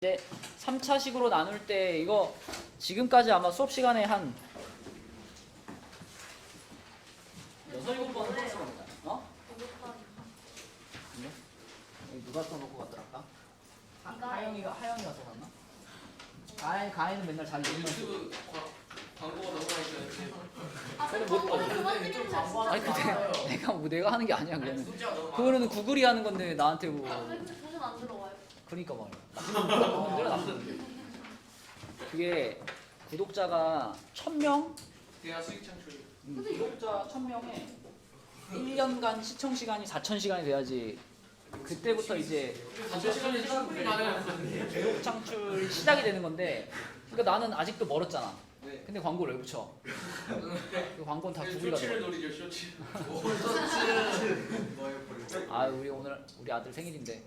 이제 3차식으로 나눌 때 이거 지금까지 아마 수업 시간에 한 6, 7번 해봤을 겁니다. 어? 그래? 여기 누가 써놓고 갔더라 아까? 하영이가 써놨나? 가인은 맨날 자기 이름만 쓰고. 유튜브 광고가 너무 많이 있어요. 그래, 그만 찍는 잘 쓰잖아. 아니 근데 내가 하는 게 아니야 그거는. 숫자가 너무 많아. 그거는 구글이 하는 건데 나한테 뭐. 돈은 안 들어와요. 그러니까 말이야. 그게 구독자가 1000명? 대화 수익 창출. 구독자 1000명에 1년간 시청 시간이 4000시간이 돼야지 그때부터 이제 시간이 충분히 많아요. 구독 창출이 시작이 되는 건데 그러니까 나는 아직도 멀었잖아. 네. 근데 광고를 왜 붙여? 그 광고는 다 구글이 쇼츠를 가져. 노리죠, 쇼츠. 아 우리 아들 생일인데.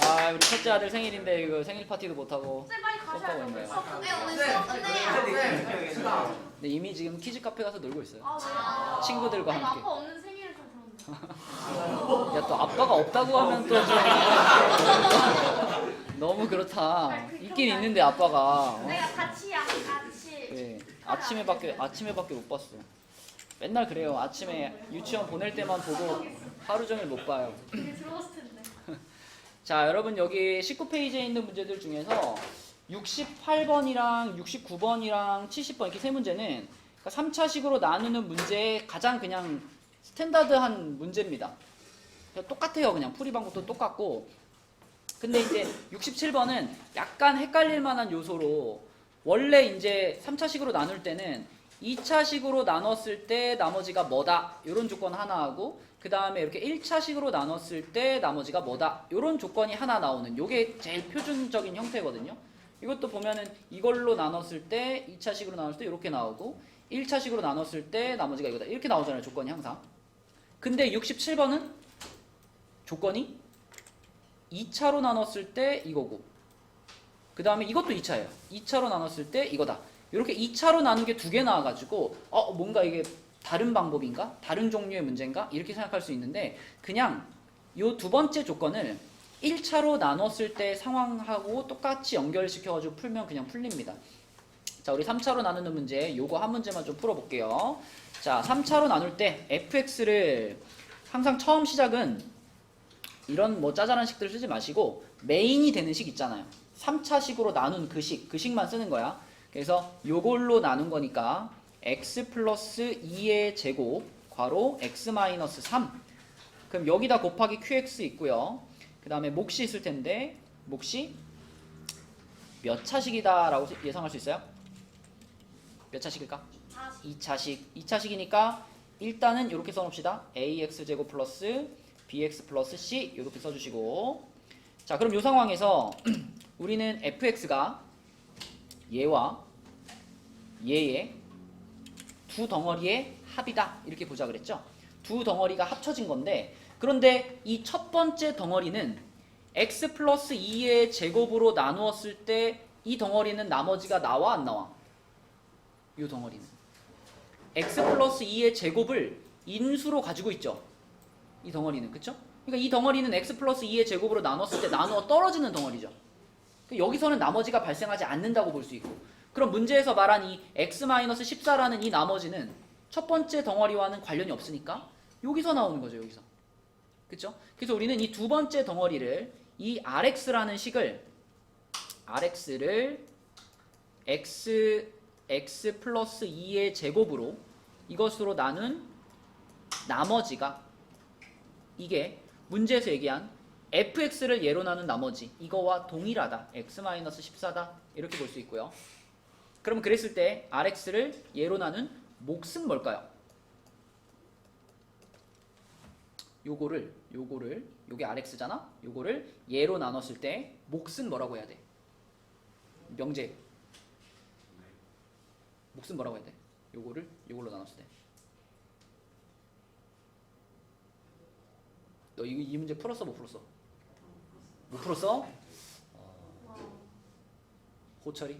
아 우리 첫째 아들 생일인데 이거 생일 파티도 못 하고. 빨리 수업하고 있네요. 오늘 수업 끝내요. 근데 이미 지금 키즈 카페 가서 놀고 있어요. 아, 친구들과 아니, 함께. 아빠 없는 생일을 좀 그런데. 야 또 아빠가 없다고 하면 또 좀 너무 그렇다. 있긴 있는데 아빠가. 내가 같이. 네. 아침에밖에 못 봤어. 맨날 그래요. 아침에 유치원 보낼 때만 보고 하루 종일 못 봐요. 되게 들어갔을 텐데. 자, 여러분 여기 19페이지에 있는 문제들 중에서 68번이랑 69번이랑 70번 이렇게 세 문제는 3차식으로 나누는 문제의 가장 그냥 스탠다드한 문제입니다. 똑같아요. 그냥 풀이 방법도 똑같고. 근데 이제 67번은 약간 헷갈릴 만한 요소로 원래 이제 3차식으로 나눌 때는 2차식으로 나눴을 때 나머지가 뭐다 이런 조건 하나 하고 그 다음에 이렇게 1차식으로 나눴을 때 나머지가 뭐다 이런 조건이 하나 나오는 요게 제일 표준적인 형태거든요. 이것도 보면은 이걸로 나눴을 때 2차식으로 나눴을 때 이렇게 나오고 1차식으로 나눴을 때 나머지가 이거다 이렇게 나오잖아요. 조건이 항상. 근데 67번은 조건이 2차로 나눴을 때 이거고 그 다음에 이것도 2차예요. 2차로 나눴을 때 이거다. 이렇게 2차로 나눈 게 두 개 나와가지고 뭔가 이게 다른 방법인가? 다른 종류의 문제인가? 이렇게 생각할 수 있는데 그냥 요 두 번째 조건을 1차로 나눴을 때 상황하고 똑같이 연결시켜가지고 풀면 그냥 풀립니다. 자, 우리 3차로 나누는 문제 요거 한 문제만 좀 풀어볼게요. 자, 3차로 나눌 때 fx를 항상 처음 시작은 이런 뭐 짜잘한 식들 쓰지 마시고 메인이 되는 식 있잖아요. 3차식으로 나눈 그 식만 쓰는 거야. 그래서 요걸로 나눈 거니까 x 플러스 2의 제곱 괄호 x 마이너스 3 그럼 여기다 곱하기 qx 있고요. 그 다음에 몫이 있을 텐데 몫이 몇 차식이다 라고 예상할 수 있어요? 몇 차식일까? 2차식이니까 일단은 이렇게 써놓읍시다. ax 제곱 플러스 bx 플러스 c 이렇게 써주시고 자 그럼 이 상황에서 우리는 fx가 얘와 얘의 두 덩어리의 합이다 이렇게 보자 그랬죠. 두 덩어리가 합쳐진 건데 그런데 이 첫 번째 덩어리는 x 플러스 2의 제곱으로 나누었을 때 이 덩어리는 나머지가 나와 안 나와? 이 덩어리는 x 플러스 2의 제곱을 인수로 가지고 있죠. 이 덩어리는 그쵸? 그러니까 이 덩어리는 x 플러스 2의 제곱으로 나눴을 때 나누어 떨어지는 덩어리죠. 여기서는 나머지가 발생하지 않는다고 볼 수 있고 그럼 문제에서 말한 이 x-14라는 이 나머지는 첫 번째 덩어리와는 관련이 없으니까 여기서 나오는 거죠. 여기서. 그쵸? 그래서 우리는 이 두 번째 덩어리를 이 rx라는 식을 rx를 x 플러스 2의 제곱으로 이것으로 나눈 나머지가 이게 문제에서 얘기한 fx를 예로 나눈 나머지 이거와 동일하다. x-14다. 이렇게 볼 수 있고요. 그럼 그랬을 때 rx를 예로 나눈 몫은 뭘까요? 요게 rx잖아? 요거를 예로 나눴을 때 몫은 뭐라고 해야 돼? 명제. 몫은 뭐라고 해야 돼? 요걸로 나눴을 때. 너 이 문제 풀었어? 못 풀었어? 못 풀었어? 호철이?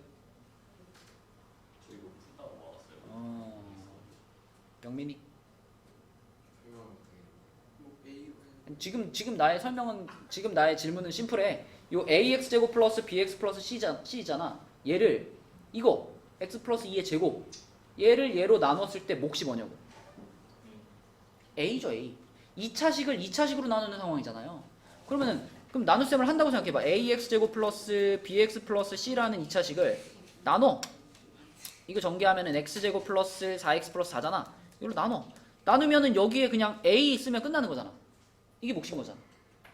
영민이? 지금 나의 설명은 지금 나의 질문은 심플해. 요 ax 제곱 플러스 bx 플러스 c잖아. 얘를 이거 x 플러스 2의 제곱 얘를 얘로 나눴을 때 몫이 뭐냐고. a죠 a. 2차식을 2차식으로 나누는 상황이잖아요. 그럼 나눗셈을 한다고 생각해봐. ax 제곱 플러스 bx 플러스 c라는 2차식을 나눠. 이거 전개하면은 x 제곱 플러스 4x 플러스 4잖아. 이걸로 나눠. 나누면은 여기에 그냥 a 있으면 끝나는 거잖아. 이게 몫인 거잖아.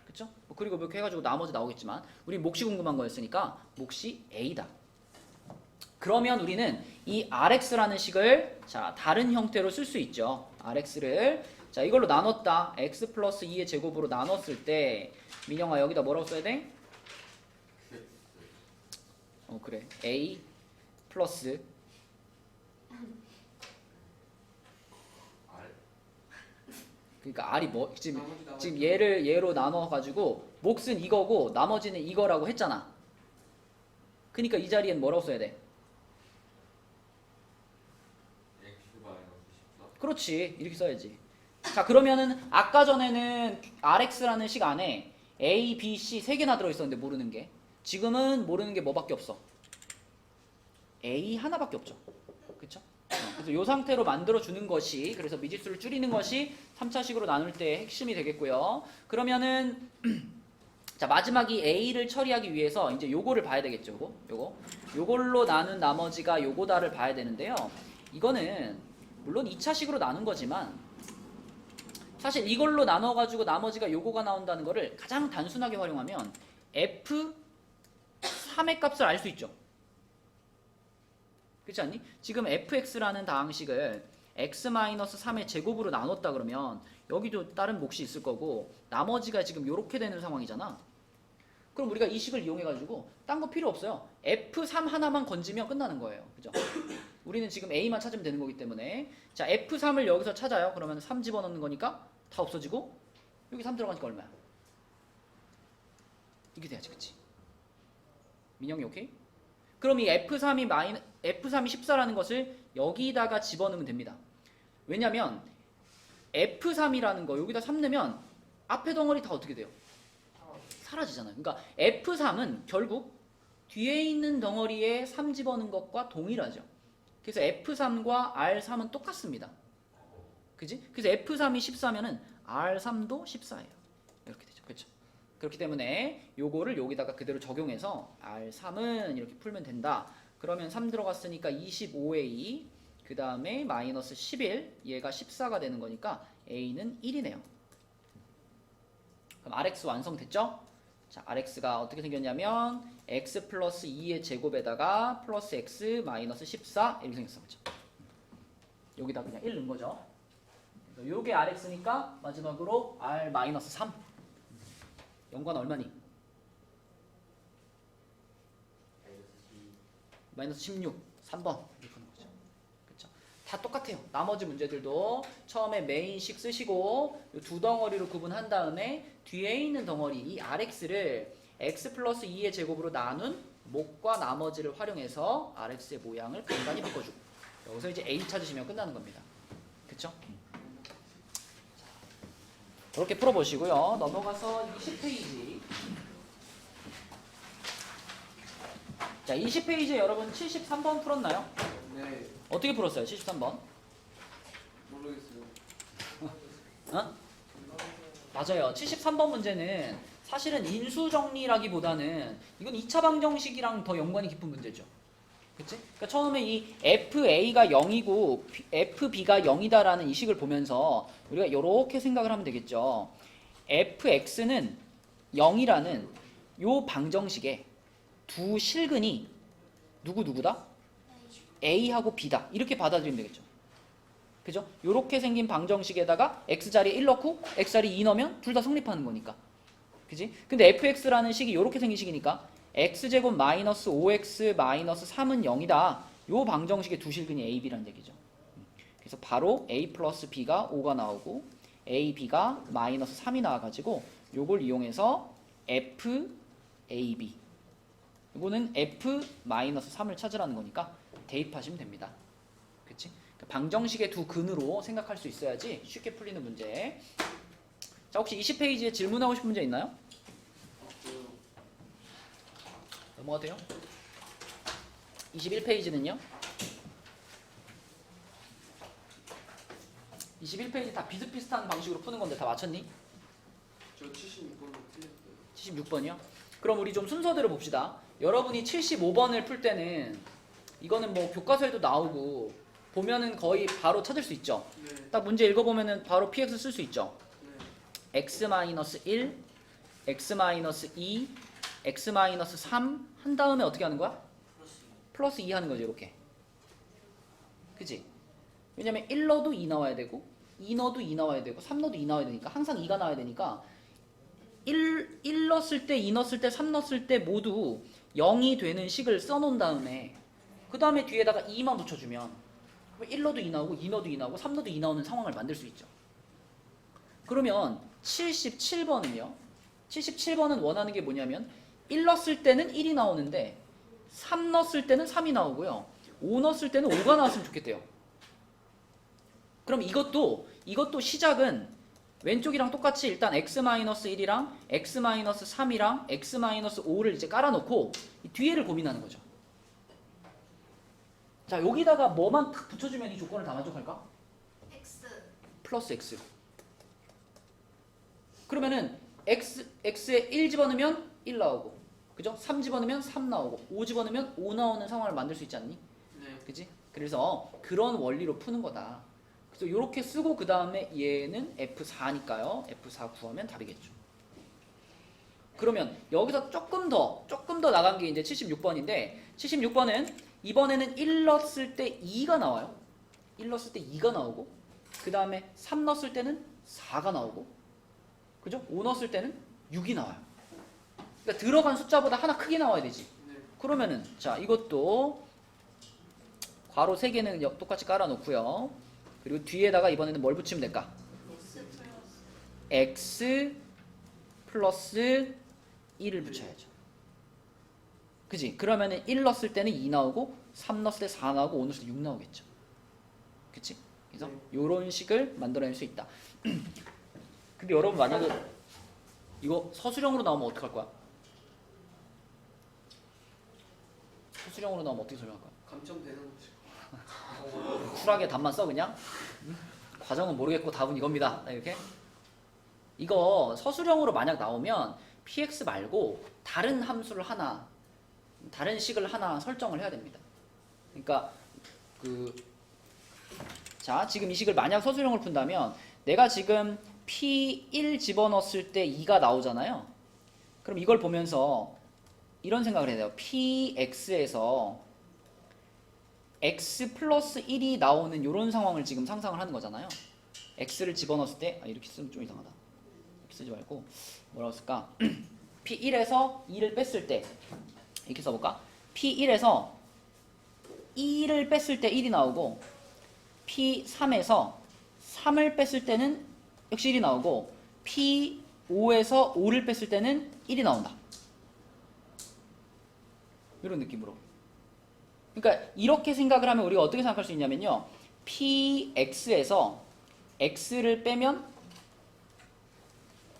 그쵸? 그리고 이렇게 해가지고 나머지 나오겠지만 우린 몫이 궁금한 거였으니까 몫이 a다. 그러면 우리는 이 rx라는 식을 자 다른 형태로 쓸 수 있죠. rx를 자 이걸로 나눴다. x 플러스 2의 제곱으로 나눴을 때 민영아 여기다 뭐라고 써야 돼? 그래. a 플러스 그러니까 r이 뭐 지금 얘를 얘로 나눠 가지고 몫은 이거고 나머지는 이거라고 했잖아. 그러니까 이 자리엔 뭐라고 써야 돼? 그렇지. 이렇게 써야지. 자 그러면은 아까 전에는 rx라는 식 안에 a, b, c 세 개나 들어있었는데 모르는 게 지금은 모르는 게 뭐밖에 없어? a 하나밖에 없죠. 그쵸? 그래서 이 상태로 만들어주는 것이 그래서 미지수를 줄이는 것이 3차식으로 나눌 때 핵심이 되겠고요. 그러면은 자 마지막이 a를 처리하기 위해서 이제 요거를 봐야 되겠죠. 요걸로 나눈 나머지가 요거다를 봐야 되는데요. 이거는 물론 2차식으로 나눈 거지만 사실 이걸로 나눠가지고 나머지가 요거가 나온다는 거를 가장 단순하게 활용하면 f3의 값을 알 수 있죠. 그렇지 않니? 지금 fx라는 다항식을 x-3의 제곱으로 나눴다 그러면 여기도 다른 몫이 있을 거고 나머지가 지금 요렇게 되는 상황이잖아. 그럼 우리가 이 식을 이용해가지고 딴 거 필요 없어요. f3 하나만 건지면 끝나는 거예요. 그죠? 우리는 지금 a만 찾으면 되는 거기 때문에 자 f3을 여기서 찾아요. 그러면 3 집어넣는 거니까 다 없어지고 여기 3 들어가니까 얼마야? 이게 돼야지. 그치? 민영이 오케이? 그럼 이 f3이 14라는 것을 여기다가 집어넣으면 됩니다. 왜냐면 f3이라는 거 여기다 3 넣으면 앞에 덩어리 다 어떻게 돼요? 사라지잖아요. 그러니까 f3은 결국 뒤에 있는 덩어리에 3 집어넣은 것과 동일하죠. 그래서 f3과 r3은 똑같습니다. 그지? 그래서 f3이 14면은 r3도 14예요. 이렇게 되죠. 그렇죠? 그렇기 때문에 요거를 여기다가 그대로 적용해서 r3은 이렇게 풀면 된다. 그러면 3 들어갔으니까 25a 그 다음에 마이너스 11 얘가 14가 되는 거니까 a는 1이네요. 그럼 rx 완성됐죠? 자, rx가 어떻게 생겼냐면 x 플러스 2의 제곱에다가 플러스 x 마이너스 14 이렇게 생겼어. 그렇죠? 여기다 그냥 1 넣은 거죠. 그래서 요게 rx니까 마지막으로 r 마이너스 3 연관 얼마니? 마이너스 16 3번 이렇게 하는 거죠. 그렇죠? 다 똑같아요. 나머지 문제들도 처음에 메인식 쓰시고 이 두 덩어리로 구분한 다음에 뒤에 있는 덩어리 이 rx를 x 플러스 2의 제곱으로 나눈 목과 나머지를 활용해서 rx의 모양을 간단히 바꿔주고 여기서 이제 a 찾으시면 끝나는 겁니다. 그쵸? 이렇게 풀어보시고요. 넘어가서 20페이지. 자, 20페이지에 여러분 73번 풀었나요? 네. 어떻게 풀었어요? 73번? 모르겠어요. 어? 맞아요. 73번 문제는 사실은 인수정리라기보다는 이건 2차 방정식이랑 더 연관이 깊은 문제죠. 그치? 그러니까 처음에 이 FA가 0이고 FB가 0이다라는 이 식을 보면서 우리가 이렇게 생각을 하면 되겠죠. FX는 0이라는 요 방정식에 두 실근이 누구다? A하고 B다. 이렇게 받아들이면 되겠죠. 그죠? 요렇게 생긴 방정식에다가 X자리에 1 넣고 X자리에 2 넣으면 둘 다 성립하는 거니까. 그지? 근데 fx라는 식이 요렇게 생긴 식이니까 x제곱 마이너스 5x 마이너스 3은 0이다. 요 방정식의 두 실근이 a, b라는 얘기죠. 그래서 바로 a 플러스 b가 5가 나오고 a, b가 마이너스 3이 나와가지고 요걸 이용해서 f, a, b 이거는 f 마이너스 3을 찾으라는 거니까 대입하시면 됩니다. 그치? 방정식의 두 근으로 생각할 수 있어야지 쉽게 풀리는 문제. 자, 혹시 20페이지에 질문하고 싶은 문제 있나요? 넘어가도 돼요? 21페이지는요? 21페이지 다 비슷비슷한 방식으로 푸는 건데 다 맞췄니? 저 76번도 틀렸어요. 76번이요? 그럼 우리 좀 순서대로 봅시다. 여러분이 75번을 풀 때는 이거는 뭐 교과서에도 나오고 보면은 거의 바로 찾을 수 있죠. 네. 딱 문제 읽어보면은 바로 px 쓸 수 있죠. 네. x-1, x-2, x-3 한 다음에 어떻게 하는 거야? 플러스 2 하는 거죠, 이렇게. 그치? 왜냐면 1 넣어도 2 나와야 되고 2 넣어도 2 나와야 되고 3 넣어도 2 나와야 되니까 항상 2가 나와야 되니까 1 넣었을 때, 2 넣었을 때, 3 넣었을 때 모두 0이 되는 식을 써놓은 다음에 그 다음에 뒤에다가 2만 붙여주면 1 넣어도 2 나오고 2 넣어도 2 나오고 3 넣어도 2 나오는 상황을 만들 수 있죠. 그러면 77번은요. 77번은 원하는 게 뭐냐면 1 넣었을 때는 1이 나오는데 3 넣었을 때는 3이 나오고요. 5 넣었을 때는 5가 나왔으면 좋겠대요. 그럼 이것도 시작은 왼쪽이랑 똑같이 일단 x-1이랑 x-3이랑 x-5를 이제 깔아놓고 이 뒤에를 고민하는 거죠. 자, 여기다가 뭐만 탁 붙여주면 이 조건을 다 만족할까? X. 플러스 x. 그러면은 x에 1 집어넣으면 1 나오고, 그죠? 3 집어넣으면 3 나오고, 5 집어넣으면 5 나오는 상황을 만들 수 있지 않니? 네. 그지? 그래서 그런 원리로 푸는 거다. 그래서 이렇게 쓰고 그 다음에 얘는 F4니까요. F4 구하면 답이겠죠. 그러면 여기서 조금 더 나간 게 이제 76번인데 76번은 이번에는 1 넣었을 때 2가 나와요. 1 넣었을 때 2가 나오고 그 다음에 3 넣었을 때는 4가 나오고 그죠? 5 넣었을 때는 6이 나와요. 그러니까 들어간 숫자보다 하나 크게 나와야 되지. 네. 그러면은 자 이것도 괄호 3개는 똑같이 깔아놓고요. 그리고 뒤에다가 이번에는 뭘 붙이면 될까? x 플러스 1을 붙여야죠. 그지? 그러면은 1 넣었을 때는 2 나오고 3 넣었을 때 4 나오고 5 넣었을 때 6 나오겠죠. 그치? 그래서 요런 식을 만들어낼 수 있다. 근데 여러분 만약에 이거 서술형으로 나오면 어떡할 거야? 서술형으로 나오면 어떻게 설명할 거야? 감점되는 거죠. 쿨하게 답만 써 그냥? 과정은 모르겠고 답은 이겁니다. 이렇게? 이거 서술형으로 만약 나오면 px 말고 다른 함수를 하나, 다른 식을 하나 설정을 해야 됩니다. 그러니까 자 지금 이 식을 만약 서술형을 푼다면 내가 지금 p1 집어넣었을 때 2가 나오잖아요. 그럼 이걸 보면서 이런 생각을 해야 돼요. px에서 x 플러스 1이 나오는 이런 상황을 지금 상상을 하는 거잖아요. x를 집어넣었을 때 이렇게 쓰면 좀 이상하다. 이렇게 쓰지 말고 뭐라고 쓸까? p1에서 2를 뺐을 때 이렇게 써볼까? p1에서 2를 뺐을 때 1이 나오고 p3에서 3을 뺐을 때는 역시 1이 나오고 p5에서 5를 뺐을 때는 1이 나온다. 이런 느낌으로. 그러니까 이렇게 생각을 하면 우리가 어떻게 생각할 수 있냐면요. px에서 x를 빼면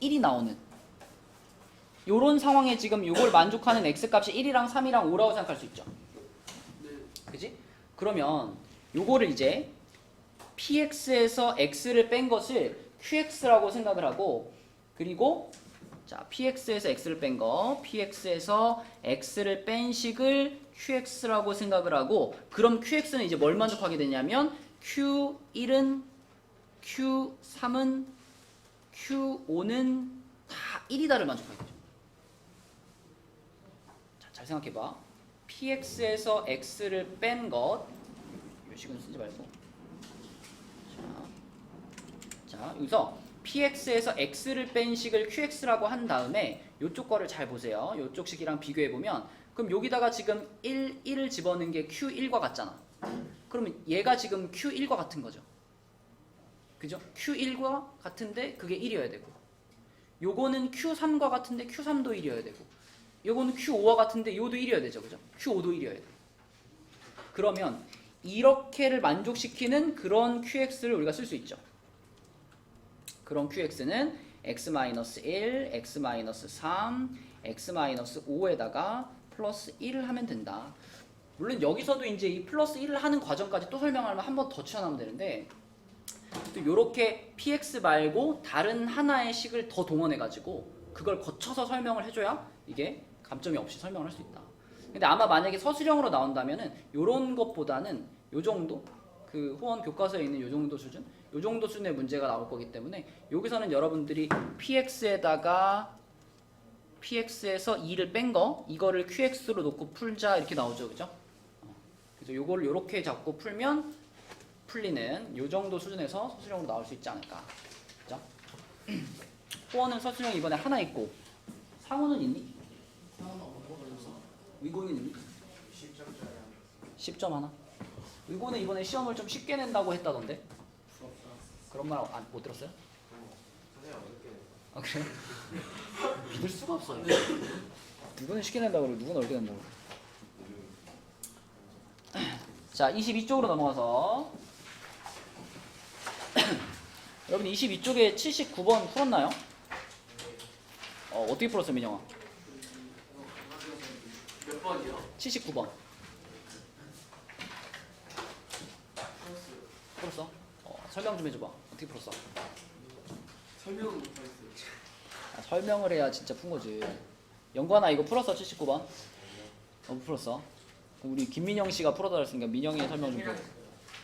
1이 나오는 요런 상황에 지금 요걸 만족하는 x값이 1이랑 3이랑 5라고 생각할 수 있죠. 네. 그지? 그러면 요거를 이제 px에서 x를 뺀 것을 qx라고 생각을 하고 그리고 자 px에서 x를 뺀 거 px에서 x를 뺀 식을 qx라고 생각을 하고 그럼 qx는 이제 뭘 만족하게 되냐면 q1은 q3은 q5는 다 1이다를 만족하게 되죠. 자, 잘 생각해봐. px에서 x를 뺀 것 이 식은 쓰지 말고 자 여기서 px에서 x를 뺀 식을 qx라고 한 다음에 이쪽 거를 잘 보세요. 이쪽 식이랑 비교해보면 그럼 여기다가 지금 1을 집어넣은 게 q1과 같잖아. 그러면 얘가 지금 q1과 같은 거죠. 그죠? q1과 같은데 그게 1이어야 되고 요거는 q3과 같은데 q3도 1이어야 되고 요거는 q5와 같은데 요도 1이어야 되죠. 그죠? q5도 1이어야 돼. 그러면 이렇게를 만족시키는 그런 qx를 우리가 쓸 수 있죠. 그런 qx는 x-1, x-3, x-5에다가 플러스 1을 하면 된다. 물론 여기서도 이제 이 플러스 1을 하는 과정까지 또 설명하면 한 번 더 추천하면 되는데 또 요렇게 px 말고 다른 하나의 식을 더 동원해가지고 그걸 거쳐서 설명을 해줘야 이게 감점이 없이 설명을 할 수 있다. 근데 아마 만약에 서술형으로 나온다면은 요런 것보다는 요 정도? 그 호원 교과서에 있는 요 정도 수준? 요 정도 수준의 문제가 나올 거기 때문에 여기서는 여러분들이 px에다가 px에서 2를 뺀 거 이거를 qx로 놓고 풀자 이렇게 나오죠. 그죠? 그래서 요거를 요렇게 잡고 풀면 풀리는 요 정도 수준에서 서술형으로 나올 수 있지 않을까. 그죠? 호원은 서술형 이번에 하나 있고 상호는 있니? 의고는 있니? 10점 하나. 의고는 이번에 시험을 좀 쉽게 낸다고 했다던데? 그런 말 못 들었어요? 아 그래요? 믿을 수가 없어요. 누구는 쉽게 낸다고 그러고 누구는 어렵게 낸다고 그러고. 자 22쪽으로 넘어가서 여러분 22쪽에 79번 풀었나요? 어떻게 풀었어요 민영아? 몇 번이요? 79번 풀었어? 설명 좀 해줘봐. 어떻게 풀었어? 설명은 못하겠어요. 설명을 해야 진짜 푼 거지. 영관아 이거 풀었어 79번? 못 풀었어. 그럼 우리 김민영 씨가 풀어달라 했으니까 민영이 설명 좀 줘.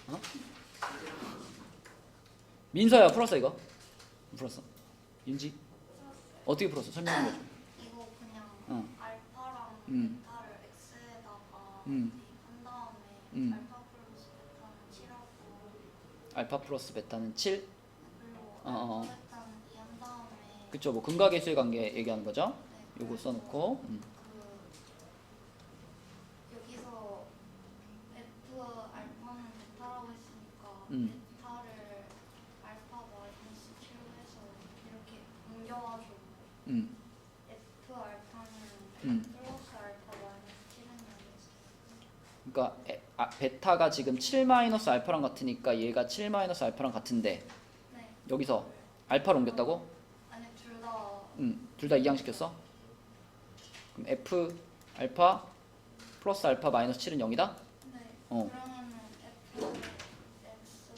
어? 민서야 풀었어 이거? 못 풀었어? 윤지? 어떻게 풀었어? 설명 좀 해줘. 이거 그냥 응. 알파랑 응. 베타를 x에다가 응. 한 다음에 응. 알파 플러스 베타는 7하고 알파 플러스 베타는 7? 그리고 어. 알파 베타는 2 한 다음에 그쵸 뭐 근각의 관계 얘기하는 거죠? 네, 요거 써놓고 그 여기서 F 알파는 베타라고 했으니까 음. 베타를 알파 마이너스 7로 해서 이렇게 옮겨가지고 F 알파는 플러스 알파 마이너스 7은 그러니까 베타가 지금 7-알파랑 같으니까 얘가 7-알파랑 같은데 네. 여기서 알파를 옮겼다고? 아니 둘다 둘 다 이항시켰어? 그럼 F 알파 플러스 알파 마이너스 7은 0이다? 네. 어. 그러면은 F X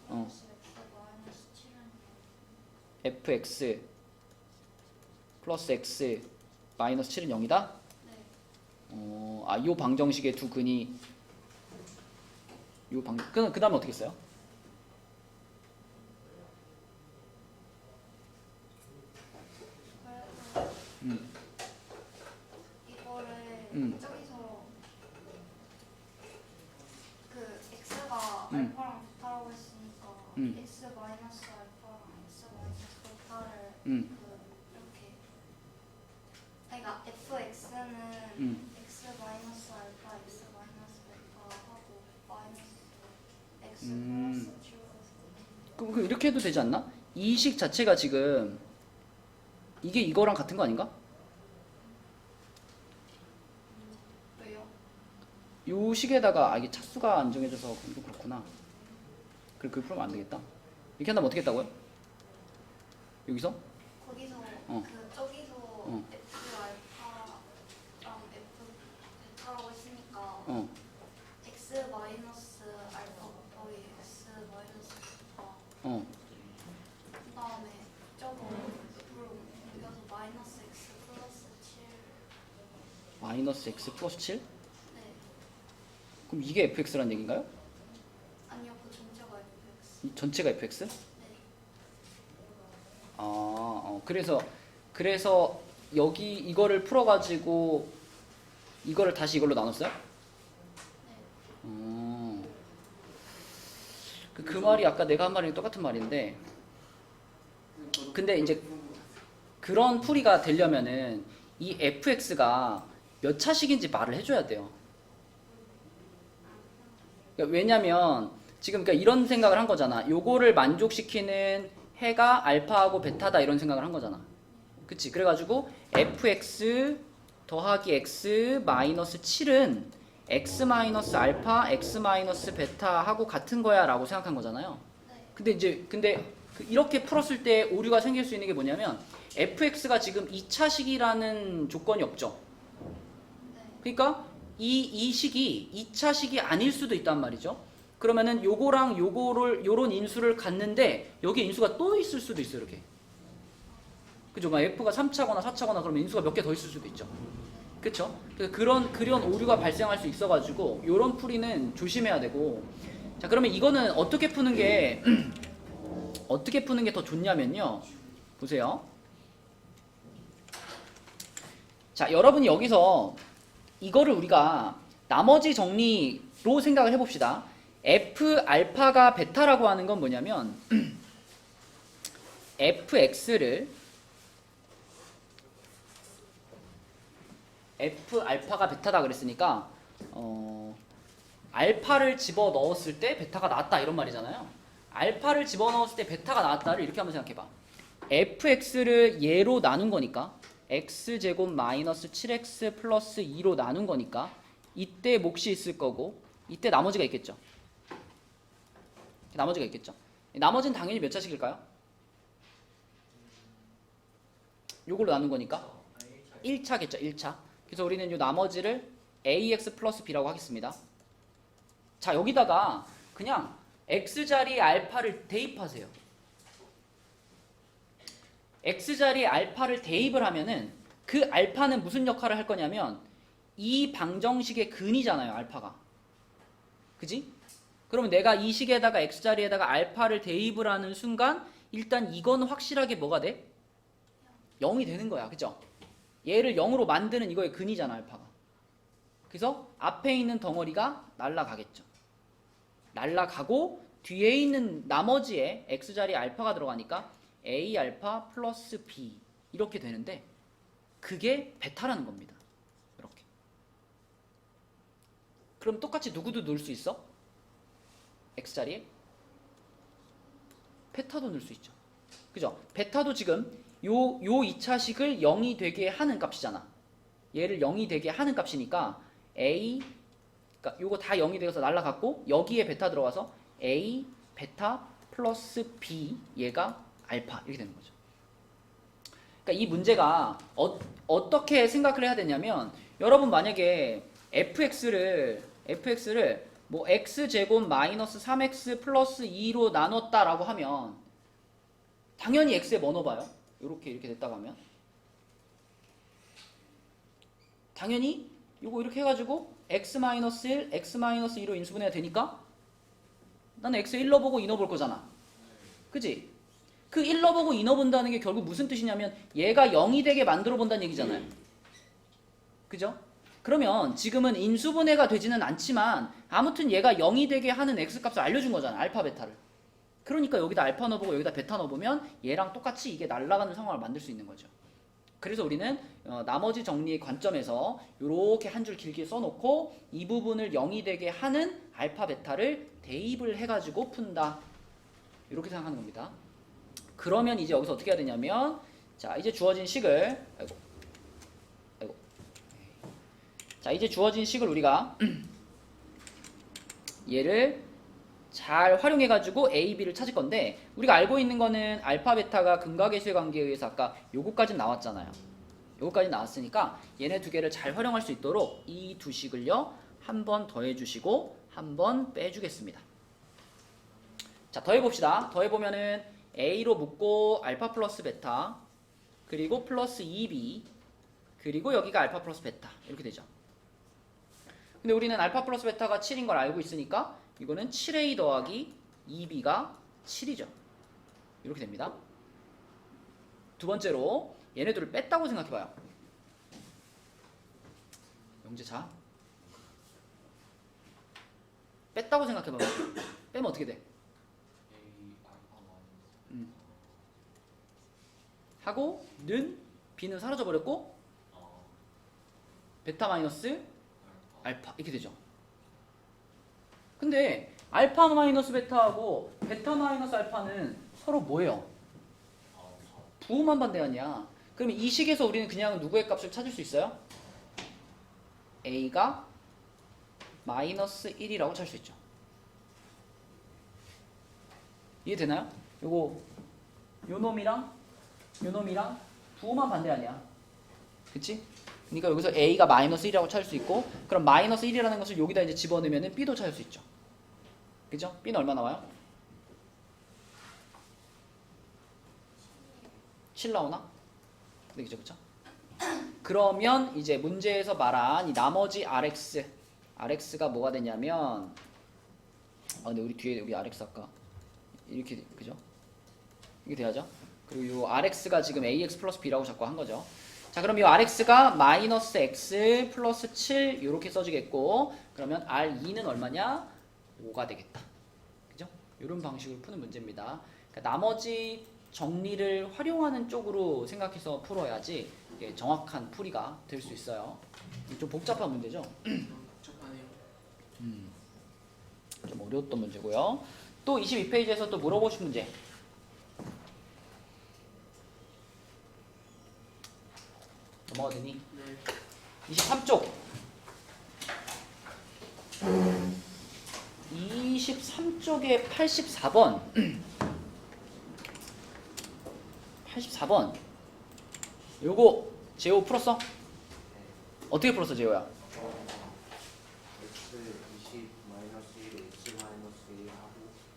플러스 X 마이너스 7은 fx 플러스 x 마이너스 7은 0이다? 네. 요 방정식의 두 근이 그 다음에 어떻게 써요? 그래서 음. 이거를 음. 저기서 그 x가 음. 알파랑 베타라고 했으니까 음. x 마이너스 알파랑 x 마이너스 베타를 음. 그 이렇게 그러니까 fx는 x 마이너스 알파 x 마이너스 베타 하고 마이너스 x 플러스 7로 그럼 이렇게 해도 되지 않나? 이 식 자체가 지금 이게 이거랑 같은 거 아닌가? 왜요? 요 식에다가 이게 차수가 안 정해져서 이거 그렇구나. 그렇게 풀면 안 되겠다. 이렇게 한다면 어떻게 했다고요? 여기서? 거기서 어. 그 저기서 어. f 알파랑 f 베타라고 했으니까 어. x 마이너스 알파 곱하기 x 마이너스 베타 어. 그 다음에 저거 옆으로 옮겨서 마이너스 x 플러스 7 마이너스 x 플러스 7? 네. 그럼 이게 fx란 얘기인가요? 아니요 그 전체가 fx 이 전체가 fx? 네. 그래서 여기 이거를 풀어가지고 이거를 다시 이걸로 나눴어요? 네. 그 말이 아까 내가 한 말이랑 똑같은 말인데 근데 이제 그런 풀이가 되려면은 이 fx가 몇 차식인지 말을 해줘야 돼요. 그러니까 왜냐면 지금 그러니까 이런 생각을 한 거잖아. 요거를 만족시키는 해가 알파하고 베타다 이런 생각을 한 거잖아. 그치? 그래가지고 fx 더하기 x 마이너스 7은 x 마이너스 알파 x 마이너스 베타하고 같은 거야 라고 생각한 거잖아요. 네. 근데 이렇게 풀었을 때 오류가 생길 수 있는 게 뭐냐면 fx가 지금 2차식이라는 조건이 없죠. 네. 그러니까 이 식이 2차식이 아닐 수도 있단 말이죠. 그러면은 요거랑 요거를 요런 인수를 갖는데 여기 인수가 또 있을 수도 있어요. 이렇게. 그죠? 막 f가 3차거나 4차거나 그러면 인수가 몇 개 더 있을 수도 있죠. 그쵸? 그래서 그런 오류가 발생할 수 있어가지고 요런 풀이는 조심해야 되고. 자, 그러면 이거는 어떻게 푸는 게 어떻게 푸는 게 더 좋냐면요. 보세요. 자, 여러분이 여기서 이거를 우리가 나머지 정리로 생각을 해봅시다. f 알파가 베타라고 하는 건 뭐냐면 fx를 f 알파가 베타다 그랬으니까 알파를 집어 넣었을 때 베타가 나왔다 이런 말이잖아요. 알파를 집어 넣었을 때 베타가 나왔다를 이렇게 한번 생각해봐. fx를 얘로 나눈 거니까 x제곱 마이너스 7x 플러스 2로 나눈 거니까 이때 몫이 있을 거고 이때 나머지가 있겠죠. 나머지가 있겠죠. 나머지는 당연히 몇 차식일까요? 요걸로 나눈 거니까 1차겠죠. 1차. 그래서 우리는 요 나머지를 ax 플러스 b라고 하겠습니다. 자, 여기다가 그냥 x자리에 알파를 대입하세요. x자리에 알파를 대입을 하면은 그 알파는 무슨 역할을 할 거냐면 이 방정식의 근이잖아요. 알파가. 그지? 그러면 내가 이 식에다가 x자리에다가 알파를 대입을 하는 순간 일단 이건 확실하게 뭐가 돼? 0이 되는 거야. 그죠? 얘를 0으로 만드는 이거의 근이잖아. 알파가. 그래서 앞에 있는 덩어리가 날아가겠죠. 날아가고 뒤에 있는 나머지에 x자리에 알파가 들어가니까 a 알파 플러스 b 이렇게 되는데 그게 베타라는 겁니다. 이렇게. 그럼 똑같이 누구도 넣을 수 있어? x자리에? 베타도 넣을 수 있죠. 그죠? 베타도 지금 요 2차식을 0이 되게 하는 값이잖아. 얘를 0이 되게 하는 값이니까 a 그러니까 요거 다 0이 되어서 날라갔고 여기에 베타 들어가서 a 베타 플러스 b 얘가 알파 이렇게 되는 거죠. 그러니까 이 문제가 어떻게 생각을 해야 되냐면 여러분 만약에 fx를 뭐 x제곱 마이너스 3x 플러스 2로 나눴다라고 하면 당연히 x에 뭐 넣어봐요? 이렇게 됐다고 하면 당연히 이거 이렇게 해가지고 x 마이너스 1, x 마이너스 2로 인수분해가 되니까 나는 x 1 넣어보고 2 넣어볼 거잖아. 그지? 그 1 넣어보고 2 넣어본다는 게 결국 무슨 뜻이냐면 얘가 0이 되게 만들어 본다는 얘기잖아요. 그죠? 그러면 지금은 인수분해가 되지는 않지만 아무튼 얘가 0이 되게 하는 x값을 알려준 거잖아. 알파 베타를. 그러니까 여기다 알파 넣어보고 여기다 베타 넣어보면 얘랑 똑같이 이게 날아가는 상황을 만들 수 있는 거죠. 그래서 우리는 나머지 정리의 관점에서 이렇게 한 줄 길게 써놓고 이 부분을 0이 되게 하는 알파 베타를 대입을 해가지고 푼다. 이렇게 생각하는 겁니다. 그러면 이제 여기서 어떻게 해야 되냐면 자 이제 주어진 식을 자 이제 주어진 식을 우리가 얘를 잘 활용해가지고 A, B를 찾을 건데 우리가 알고 있는 거는 알파, 베타가 근각계수의 관계에 의해서 아까 요거까지 나왔잖아요. 요거까지 나왔으니까 얘네 두 개를 잘 활용할 수 있도록 이 두 식을요 한 번 더해주시고 한 번 빼주겠습니다. 자 더해봅시다. 더해보면은 A로 묶고 알파 플러스 베타 그리고 플러스 2B 그리고 여기가 알파 플러스 베타 이렇게 되죠. 근데 우리는 알파 플러스 베타가 7인 걸 알고 있으니까 이거는 7A 더하기 2B가 7이죠. 이렇게 됩니다. 두 번째로 얘네들을 뺐다고 생각해봐요. 영재차 뺐다고 생각해봐요. 빼면 어떻게 돼? 하고 는 B는 사라져버렸고 베타 마이너스 알파 이렇게 되죠. 근데 알파 마이너스 베타하고 베타 마이너스 알파는 서로 뭐예요? 부호만 반대하냐? 그러면 이 식에서 우리는 그냥 누구의 값을 찾을 수 있어요? A가 마이너스 1이라고 찾을 수 있죠. 이해되나요? 요거 요 놈이랑 부호만 반대 아니야. 그치? 그러니까 여기서 A가 마이너스 1이라고 찾을 수 있고, 그럼 마이너스 1이라는 것을 여기다 이제 집어넣으면 B도 찾을 수 있죠. 그죠? B는 얼마 나와요? 7 나오나? 네, 그죠, 그죠? 그러면 이제 문제에서 말한 이 나머지 RX가 뭐가 되냐면, 근데 우리 뒤에 여기 RX 아까 이렇게, 그죠? 이게 돼야죠. 그리고 요 RX가 지금 AX 플러스 B라고 자꾸 한 거죠. 자, 그럼 이 RX가 마이너스 X 플러스 7 이렇게 써주겠고, 그러면 R2는 얼마냐? 5가 되겠다. 그죠? 이런 방식으로 푸는 문제입니다. 그러니까 나머지 정리를 활용하는 쪽으로 생각해서 풀어야지 이게 정확한 풀이가 될 수 있어요. 좀 복잡한 문제죠? 복잡하네요. 좀 어려웠던 문제고요. 또 22페이지에서 또 물어보신 문제. 넘어가 되니? 네. 23쪽. 23쪽에 84번. 84번. 요거 제호 풀었어? 어떻게 풀었어, 제호야? x 20 마이너스 1 x 마이너스 1 하고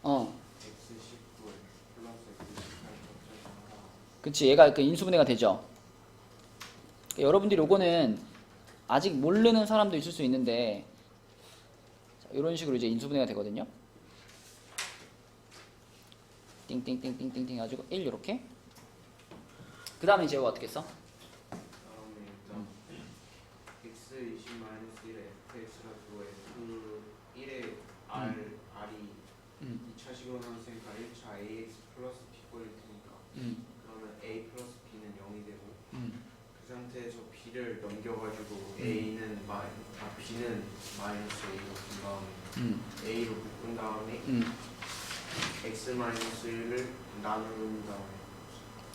어. x 19 플러스 x 18 곱해서 그치, 얘가 그 인수분해가 되죠. 그러니까 여러분들이 요거는 아직 모르는 사람도 있을 수 있는데, 자, 이런 식으로 이제 인수분해가 되거든요. 띵띵띵띵띵띵 해가지고 1 요렇게. 그 다음에 이제 어떻게 써? 다음에 일단 x 20 마이너스 1에 fx가 두고 f 1에 r이 2차식으로 나왔으니까 1차 ax 플러스 b 꼴릴 테니까 그러면 a 플러스 b는 0이 되고 그 상태에서 b를 넘겨가지고 b는 마이너스 a로 분 다음에 a로 묶은 다음에 x 마이너스 1을 나누는 다음에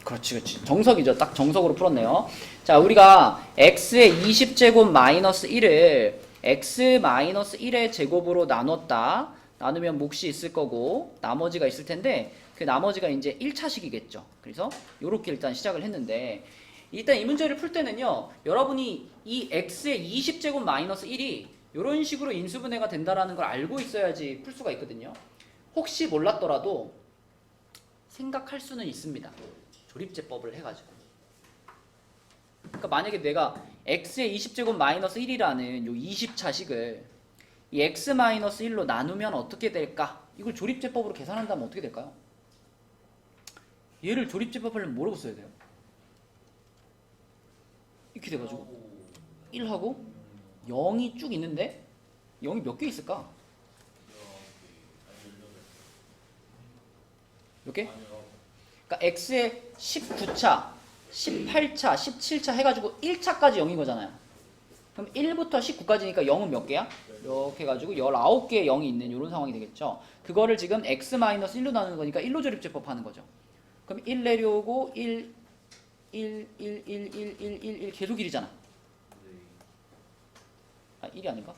그렇지, 그렇지. 정석이죠. 딱 정석으로 풀었네요. 자, 우리가 x의 20제곱 마이너스 1을 x 마이너스 1의 제곱으로 나눴다. 나누면 몫이 있을 거고 나머지가 있을 텐데, 그 나머지가 이제 1차식이겠죠. 그래서 요렇게 일단 시작을 했는데, 일단 이 문제를 풀 때는요, 여러분이 이 x의 20제곱 마이너스 1이 요런 식으로 인수분해가 된다라는 걸 알고 있어야지 풀 수가 있거든요. 혹시 몰랐더라도 생각할 수는 있습니다. 조립제법을 해가지고. 그러니까 만약에 내가 x의 20제곱 마이너스 1이라는 요 20차식을 이 x 마이너스 1로 나누면 어떻게 될까? 이걸 조립제법으로 계산한다면 어떻게 될까요? 얘를 조립제법 하려면 뭐라고 써야 돼요? 이렇게 돼가지고 1하고 0이 쭉 있는데 0이 몇 개 있을까? 몇 개? 그러니까 x의 19차, 18차, 17차 해가지고 1차까지 0인 거잖아요. 그럼 1부터 19까지니까 0은 몇 개야? 이렇게 해가지고 19개의 0이 있는 이런 상황이 되겠죠. 그거를 지금 x-1로 나누는 거니까 1로 조립제법 하는 거죠. 그럼 1 내려오고 1, 1, 1, 1, 1, 1, 1, 1 계속 1이잖아. 아, 1이 아닌가?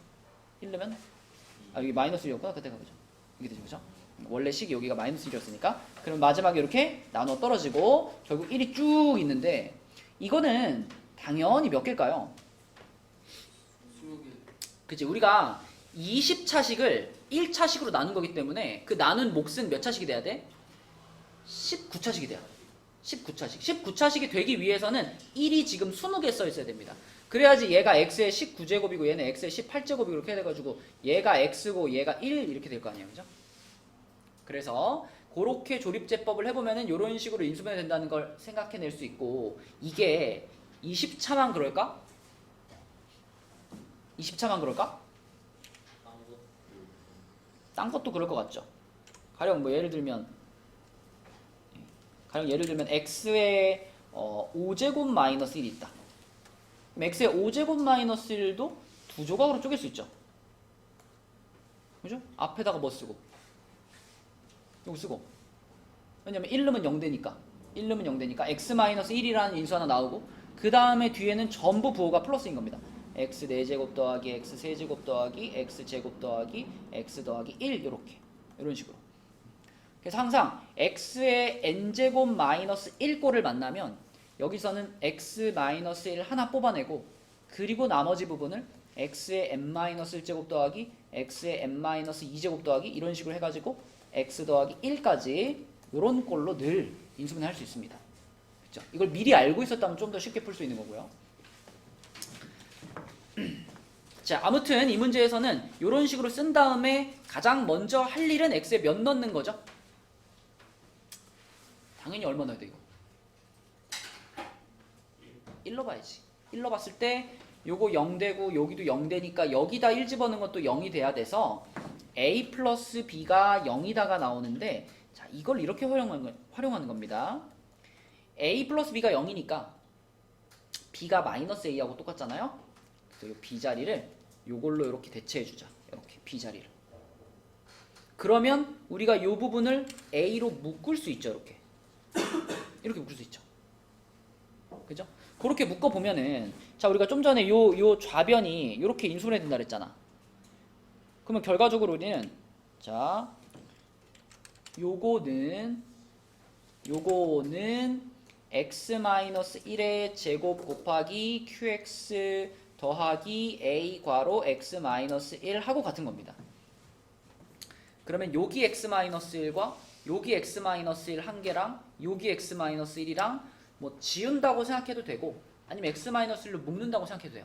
1 넣으면? 아, 여기 마이너스 1이었구나. 그때가 그죠? 이게 되죠, 그죠? 원래 식이 여기가 마이너스 1이었으니까. 그럼 마지막에 이렇게 나눠 떨어지고 결국 1이 쭉 있는데, 이거는 당연히 몇 개일까요? 20개. 그치, 우리가 20차식을 1차식으로 나눈 거기 때문에 그 나눈 몫은 몇 차식이 돼야 돼? 19차식이 돼요. 19차식. 19차식이 되기 위해서는 1이 지금 20개 써 있어야 됩니다. 그래야지 얘가 x의 19제곱이고 얘는 x의 18제곱이고 이렇게 돼가지고 얘가 x고 얘가 1 이렇게 될 거 아니에요, 그죠? 그래서 그렇게 조립제법을 해보면은 이런 식으로 인수분해 된다는 걸 생각해낼 수 있고, 이게 20차만 그럴까? 20차만 그럴까? 딴 것도 그럴 것 같죠. 가령 뭐 예를 들면 x의 5제곱 마이너스 1이 있다. 그럼 x의 5제곱 마이너스 1도 두 조각으로 쪼갤 수 있죠. 그죠? 앞에다가 뭐 쓰고 요거 쓰고. 왜냐면 1 넣으면 0 되니까. 1 넣으면 0 되니까 x-1이라는 인수 하나 나오고, 그 다음에 뒤에는 전부 부호가 플러스인 겁니다. x 4제곱 더하기 x 3제곱 더하기 x 제곱 더하기 x 더하기 1 이렇게. 이런 식으로. 그래서 항상 x의 n제곱 마이너스 1꼴을 만나면 여기서는 x 마이너스 1 하나 뽑아내고 그리고 나머지 부분을 x의 n-1제곱 더하기 x의 n-2제곱 더하기 이런 식으로 해가지고 x 더하기 1까지 이런 꼴로 늘 인수분해 할 수 있습니다. 그렇죠? 이걸 미리 알고 있었다면 좀 더 쉽게 풀 수 있는 거고요. 자, 아무튼 이 문제에서는 이런 식으로 쓴 다음에 가장 먼저 할 일은 x에 몇 넣는 거죠? 당연히 얼마 넣어야 돼 이거? 1 넣어봐야지. 1 넣어봤을 때 요거 0 되고 여기도 0 되니까 여기다 1 집어넣은 것도 0이 돼야 돼서 a 플러스 b가 0이다가 나오는데 자 이걸 이렇게 활용하는 겁니다. a 플러스 b가 0이니까 b가 마이너스 a하고 똑같잖아요. 그래서 이 b 자리를 요걸로 이렇게 대체해주자. 이렇게 b 자리를. 그러면 우리가 요 부분을 a로 묶을 수 있죠. 이렇게 묶을 수 있죠. 그죠? 그렇게 묶어 보면은 자 우리가 좀 전에 요 좌변이 이렇게 인수분해 된다 그랬잖아. 그러면 결과적으로 우리는 자 요거는 x-1의 제곱 곱하기 qx 더하기 a 괄호 x-1 하고 같은 겁니다. 그러면 여기 x-1과 여기 x-1 한 개랑 여기 x-1이랑 뭐 지운다고 생각해도 되고 아니면 x-1로 묶는다고 생각해도 돼요.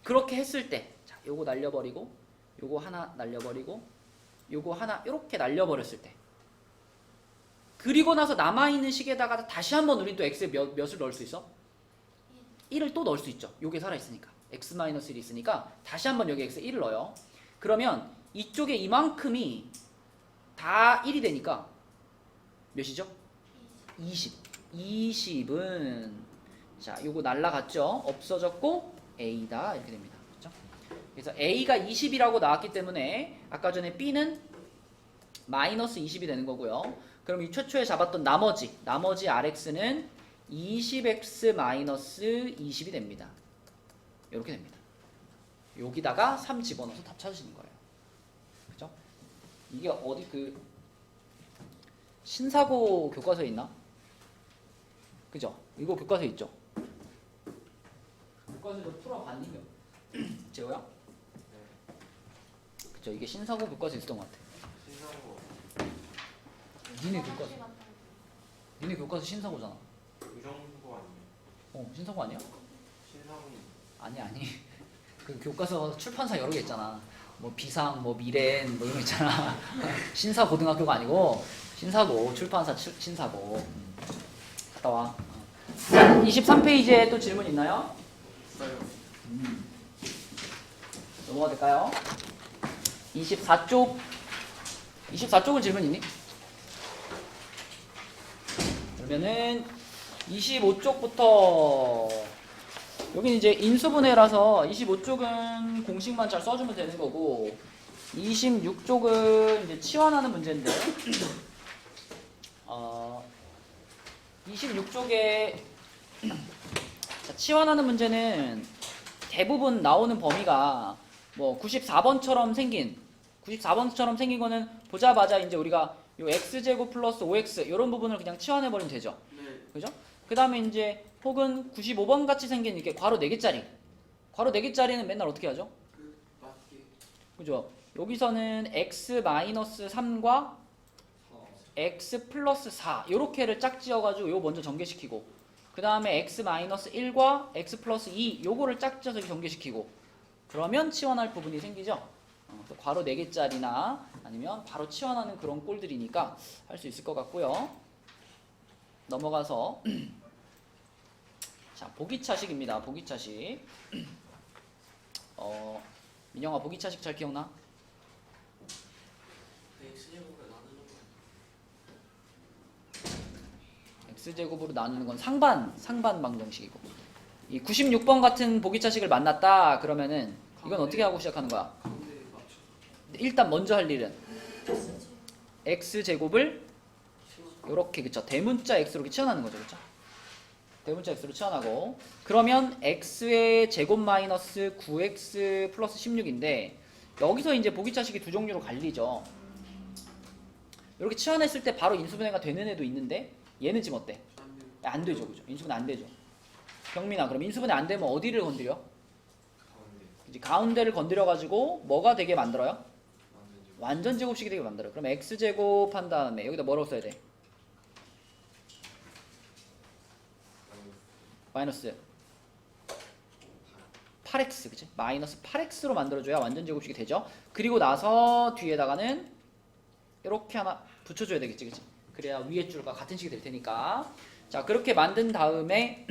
그렇게 했을 때 자, 요거 날려버리고 요거 하나 날려버리고 요거 하나 이렇게 날려버렸을 때 그리고 나서 남아있는 식에다가 다시 한번 우린 또 x에 몇을 넣을 수 있어? 1을 또 넣을 수 있죠. 요게 살아있으니까 x-1이 있으니까 다시 한번 여기 x에 1을 넣어요. 그러면 이쪽에 이만큼이 다 1이 되니까 몇이죠? 20은 자 요거 날라갔죠. 없어졌고 a다 이렇게 됩니다. 그렇죠? 그래서 a가 20이라고 나왔기 때문에 아까 전에 b는 마이너스 20이 되는 거고요. 그럼 이 최초에 잡았던 나머지 rx는 20x 마이너스 20이 됩니다. 이렇게 됩니다. 여기다가 3 집어넣어서 답 찾으시는 거예요. 그죠? 이게 어디 그 신사고 교과서에 있나? 그죠? 이거 교과서에 있죠? 교과서에서 풀어봤니요? 재호야? 그죠? 이게 신사고 교과서에 있었던 것 같아. 신상고 니네 교과서 신사고잖아. 유정고 아니에요? 신사고 아니야? 신상고 아니. 그 교과서 출판사 여러 개 있잖아. 뭐 비상, 뭐 미래엔 뭐 이런 거 있잖아. 신사고등학교가 아니고 신사고 출판사 신사고. 갔다 와. 자, 23페이지에 또 질문 있나요? 있어요. 넘어가 될까요? 24쪽은 질문 있니? 그러면은 25쪽부터 여기는 이제 인수분해라서 25쪽은 공식만 잘 써주면 되는 거고 26쪽은 이제 치환하는 문제인데 26쪽에 치환하는 문제는 대부분 나오는 범위가 뭐 94번처럼 생긴 거는 보자마자 이제 우리가 요 x제곱 플러스 5x 이런 부분을 그냥 치환해 버리면 되죠. 네. 그죠? 그 다음에 이제 혹은 95번 같이 생긴 이렇게 괄호 4개짜리. 괄호 4개짜리는 맨날 어떻게 하죠? 맞게. 그죠? 여기서는 x-3과 x 플러스 4 요렇게를 짝지어가지고 요거 먼저 전개시키고 그 다음에 x-1과 x 플러스 2 요거를 짝지어서 전개시키고 그러면 치환할 부분이 생기죠. 괄호 4개짜리나 아니면 바로 치환하는 그런 꼴들이니까 할 수 있을 것 같고요. 넘어가서 자 보기차식입니다. 보기차식. 민영아 보기차식 잘 기억나? x제곱을 나누는 거. x제곱으로 나누는 건 상반 방정식이고 이 96번 같은 보기차식을 만났다 그러면은 이건 어떻게 하고 시작하는 거야? 가운데 맞춰. 일단 먼저 할 일은 x제곱을 요렇게 그쵸 대문자 x로 이렇게 치환하는 거죠. 그쵸? 대문자 x로 치환하고 그러면 x의 제곱 마이너스 9x 플러스 16인데 여기서 이제 보기차식이 두 종류로 갈리죠. 이렇게 치환했을 때 바로 인수분해가 되는 애도 있는데 얘는 지금 어때? 안 돼요. 안 되죠, 그죠? 인수분해 안 되죠. 경민아, 그럼 인수분해 안 되면 어디를 건드려? 가운데 이제 가운데를 건드려 가지고 뭐가 되게 만들어요? 완전 지금 완전 제곱식이 되게 만들어요. 그럼 x제곱 한 다음에 여기다 뭐라고 써야 돼? 마이너스 8x, 그치? 마이너스 8x로 만들어줘야 완전 제곱식이 되죠. 그리고 나서 뒤에다가는 이렇게 하나 붙여줘야 되겠지, 그치? 그래야 위에 줄과 같은 식이 될 테니까. 자, 그렇게 만든 다음에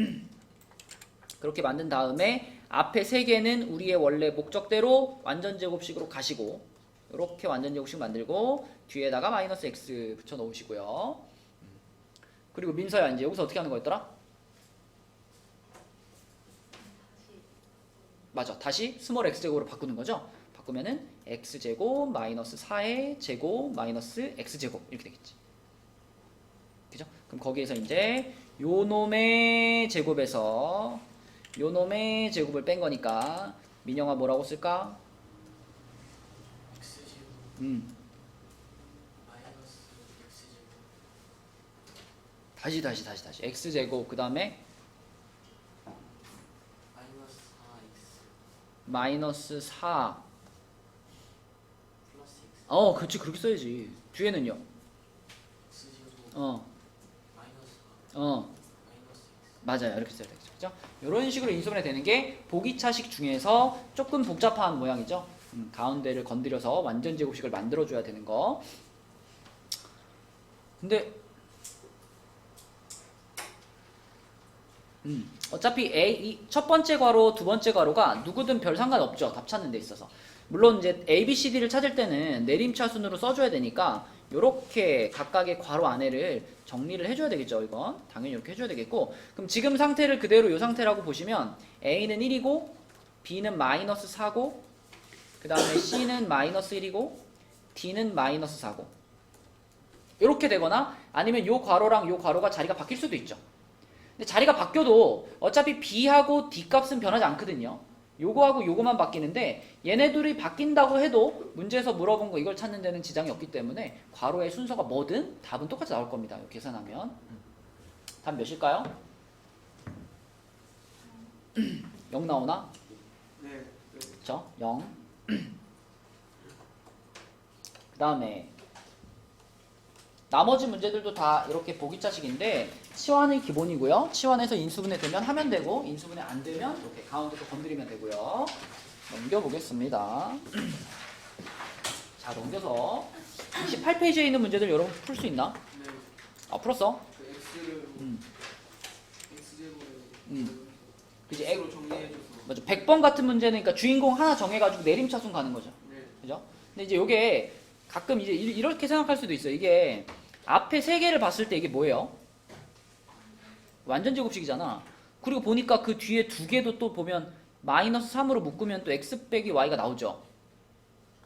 앞에 세 개는 우리의 원래 목적대로 완전 제곱식으로 가시고, 이렇게 완전 제곱식 만들고 뒤에다가 마이너스 x 붙여 놓으시고요. 그리고 민서야, 이제 여기서 어떻게 하는 거였더라? 맞아. 다시 스몰 x제곱으로 바꾸는 거죠. 바꾸면은 x제곱 마이너스 4의 제곱 마이너스 x제곱 이렇게 되겠지. 그죠? 그럼 거기에서 이제 요 놈의 제곱에서 요 놈의 제곱을 뺀 거니까 민영아 뭐라고 쓸까? X제곱 마이너스 X제곱 다시 x제곱 그 다음에 마이너스 4X 마이너스 4 플러스 X 그렇지, 그렇게 써야지. 뒤에는요? X제곱 마이너스 4 마이너스 X 맞아요. 이렇게 써야 되겠죠. 그죠? 이런 식으로 인수분해 되는 게 보기차식 중에서 조금 복잡한 모양이죠. 가운데를 건드려서 완전 제곱식을 만들어줘야 되는 거. 근데 어차피 이 첫 번째 괄호, 두 번째 괄호가 누구든 별 상관없죠. 답 찾는 데 있어서. 물론 이제 A, B, C, D를 찾을 때는 내림차순으로 써줘야 되니까 요렇게 각각의 괄호 안에를 정리를 해줘야 되겠죠. 이건 당연히 이렇게 해줘야 되겠고, 그럼 지금 상태를 그대로 이 상태라고 보시면 A는 1이고 B는 마이너스 4고 그 다음에 C는 마이너스 1이고 D는 마이너스 4고 이렇게 되거나 아니면 요 괄호랑 요 괄호가 자리가 바뀔 수도 있죠. 근데 자리가 바뀌어도 어차피 B하고 D 값은 변하지 않거든요. 요거하고 요거만 바뀌는데 얘네 둘이 바뀐다고 해도 문제에서 물어본 거 이걸 찾는 데는 지장이 없기 때문에 괄호의 순서가 뭐든 답은 똑같이 나올 겁니다. 계산하면. 답 몇일까요? 0 나오나? 네. 그쵸? 0. 그 다음에 나머지 문제들도 다 이렇게 보기차식인데 치환이 기본이고요. 치환해서 인수분해 되면 하면 되고 인수분해 안 되면 이렇게 가운데 거 건드리면 되고요. 넘겨보겠습니다. 자, 넘겨서 28페이지에 있는 문제들 여러분 풀 수 있나? 네. 아, 풀었어? 그 X를 음. X제곱에 그지? X로 정리해줘서 맞아. 100번 같은 문제는 그러니까 주인공 하나 정해가지고 내림차순 가는 거죠. 네. 그죠? 근데 이제 요게 가끔 이제 이렇게 생각할 수도 있어요. 이게 앞에 세 개를 봤을 때 이게 뭐예요? 완전 제곱식이잖아. 그리고 보니까 그 뒤에 두 개도 또 보면 마이너스 3으로 묶으면 또 x 빼기 y가 나오죠.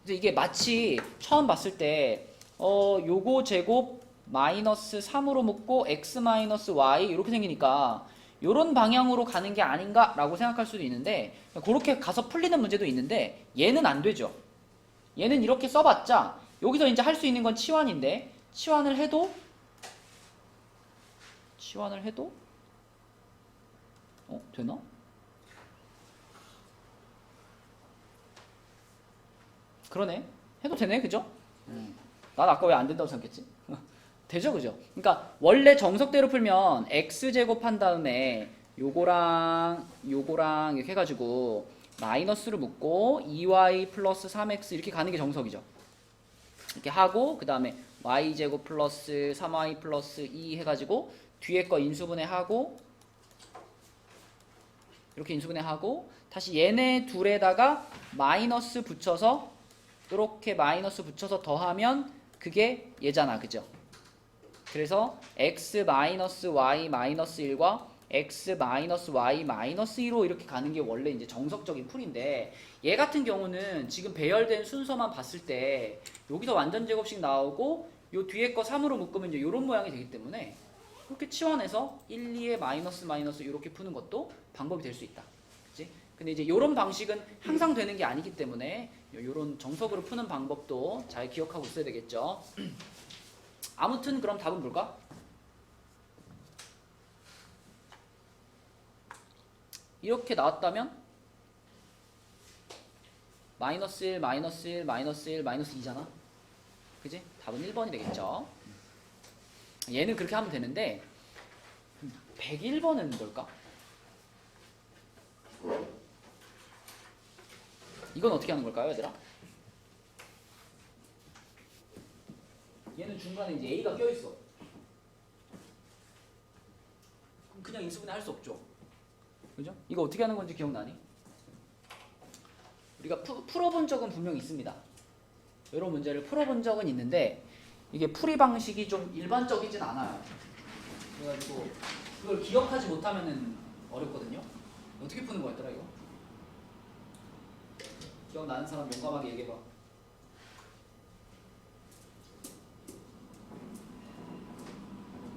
그래서 이게 마치 처음 봤을 때 요거 제곱 마이너스 3으로 묶고 x 마이너스 y 이렇게 생기니까 요런 방향으로 가는 게 아닌가라고 생각할 수도 있는데 그렇게 가서 풀리는 문제도 있는데 얘는 안 되죠. 얘는 이렇게 써봤자 여기서 이제 할 수 있는 건 치환인데 치환을 해도 되나? 그러네. 해도 되네. 그죠? 난 아까 왜 안 된다고 생각했지? 되죠, 그죠? 그러니까 원래 정석대로 풀면 x제곱 한 다음에 요거랑 이렇게 해가지고 마이너스를 묶고 2y 플러스 3x 이렇게 가는 게 정석이죠. 이렇게 하고 그 다음에 y제곱 플러스 3y 플러스 2 해가지고 뒤에 거 인수분해하고 이렇게 인수분해하고 다시 얘네 둘에다가 마이너스 붙여서 이렇게 마이너스 붙여서 더하면 그게 얘잖아. 그죠? 그래서 x 마이너스 y 마이너스 1과 x 마이너스 y 마이너스 2로 이렇게 가는 게 원래 이제 정석적인 풀인데 얘 같은 경우는 지금 배열된 순서만 봤을 때 여기서 완전 제곱식 나오고 요 뒤에 거 3으로 묶으면 이제 이런 모양이 되기 때문에 그렇게 치환해서 1, 2에 마이너스 마이너스 이렇게 푸는 것도 방법이 될 수 있다. 그치? 근데 이제 이런 방식은 항상 되는 게 아니기 때문에 이런 정석으로 푸는 방법도 잘 기억하고 있어야 되겠죠. 아무튼 그럼 답은 뭘까? 이렇게 나왔다면 마이너스 1, 마이너스 1, 마이너스 1, 마이너스 2잖아. 그지? 답은 1번이 되겠죠. 얘는 그렇게 하면 되는데 101번은 뭘까? 이건 어떻게 하는 걸까요, 얘들아? 얘는 중간에 이제 A가 껴있어. 그럼 그냥 인수분해 할 수 없죠. 그죠? 이거 어떻게 하는 건지 기억나니? 우리가 풀어본 적은 분명히 있습니다. 이런 문제를 풀어본 적은 있는데 이게 풀이 방식이 좀 일반적이진 않아요. 그래가지고 그걸 기억하지 못하면은 어렵거든요. 어떻게 푸는 거였더라 이거? 기억나는 사람 용감하게 얘기해봐.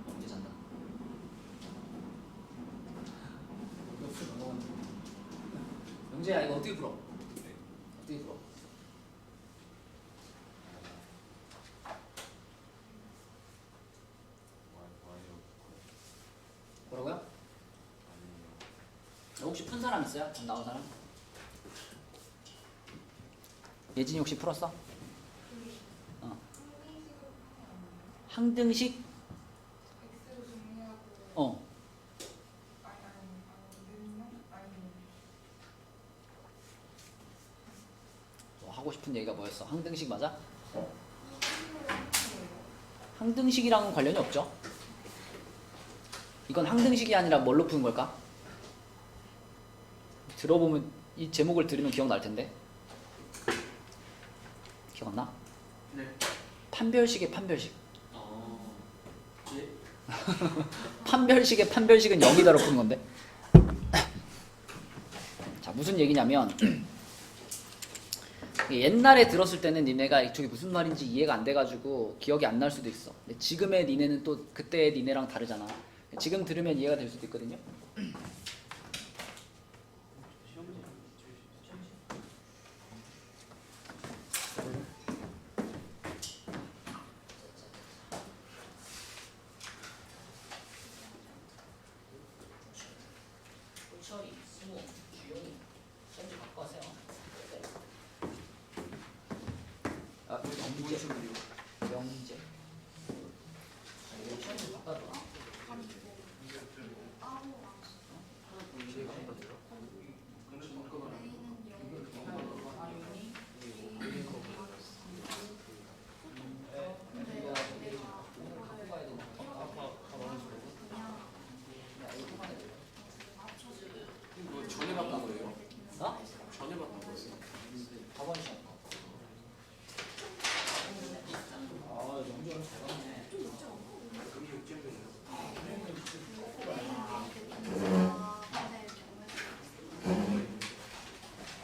언제 잔다? 영재야 이거 어떻게 풀어? 어떻게 풀어? 뭐라고요? 혹시 푼 사람 있어요? 안 나온 사람? 예진이 혹시 풀었어? 항등식? 하고 싶은 얘기가 뭐였어? 항등식 맞아? 항등식이랑은 관련이 없죠? 이건 항등식이 아니라 뭘로 푸는 걸까? 들어보면 이 제목을 들으면 기억날 텐데. 기억나? 네. 판별식의 판별식. 예? 판별식의 판별식은 0이다로 푸는 건데. 자, 무슨 얘기냐면 옛날에 들었을 때는 니네가 이쪽이 무슨 말인지 이해가 안 돼가지고 기억이 안 날 수도 있어. 근데 지금의 니네는 또 그때의 니네랑 다르잖아. 지금 들으면 이해가 될 수도 있거든요. 처리, 수모, 주용이 현재 바꿔 하세요. 아, 영재. 영재. 이거 현재 바꿔줘. 이거 전에 봤던 거예요? 어? 전에 봤던 거예요? 가방 시험. 아, 영재는 잘하네. 그게 6점이에요.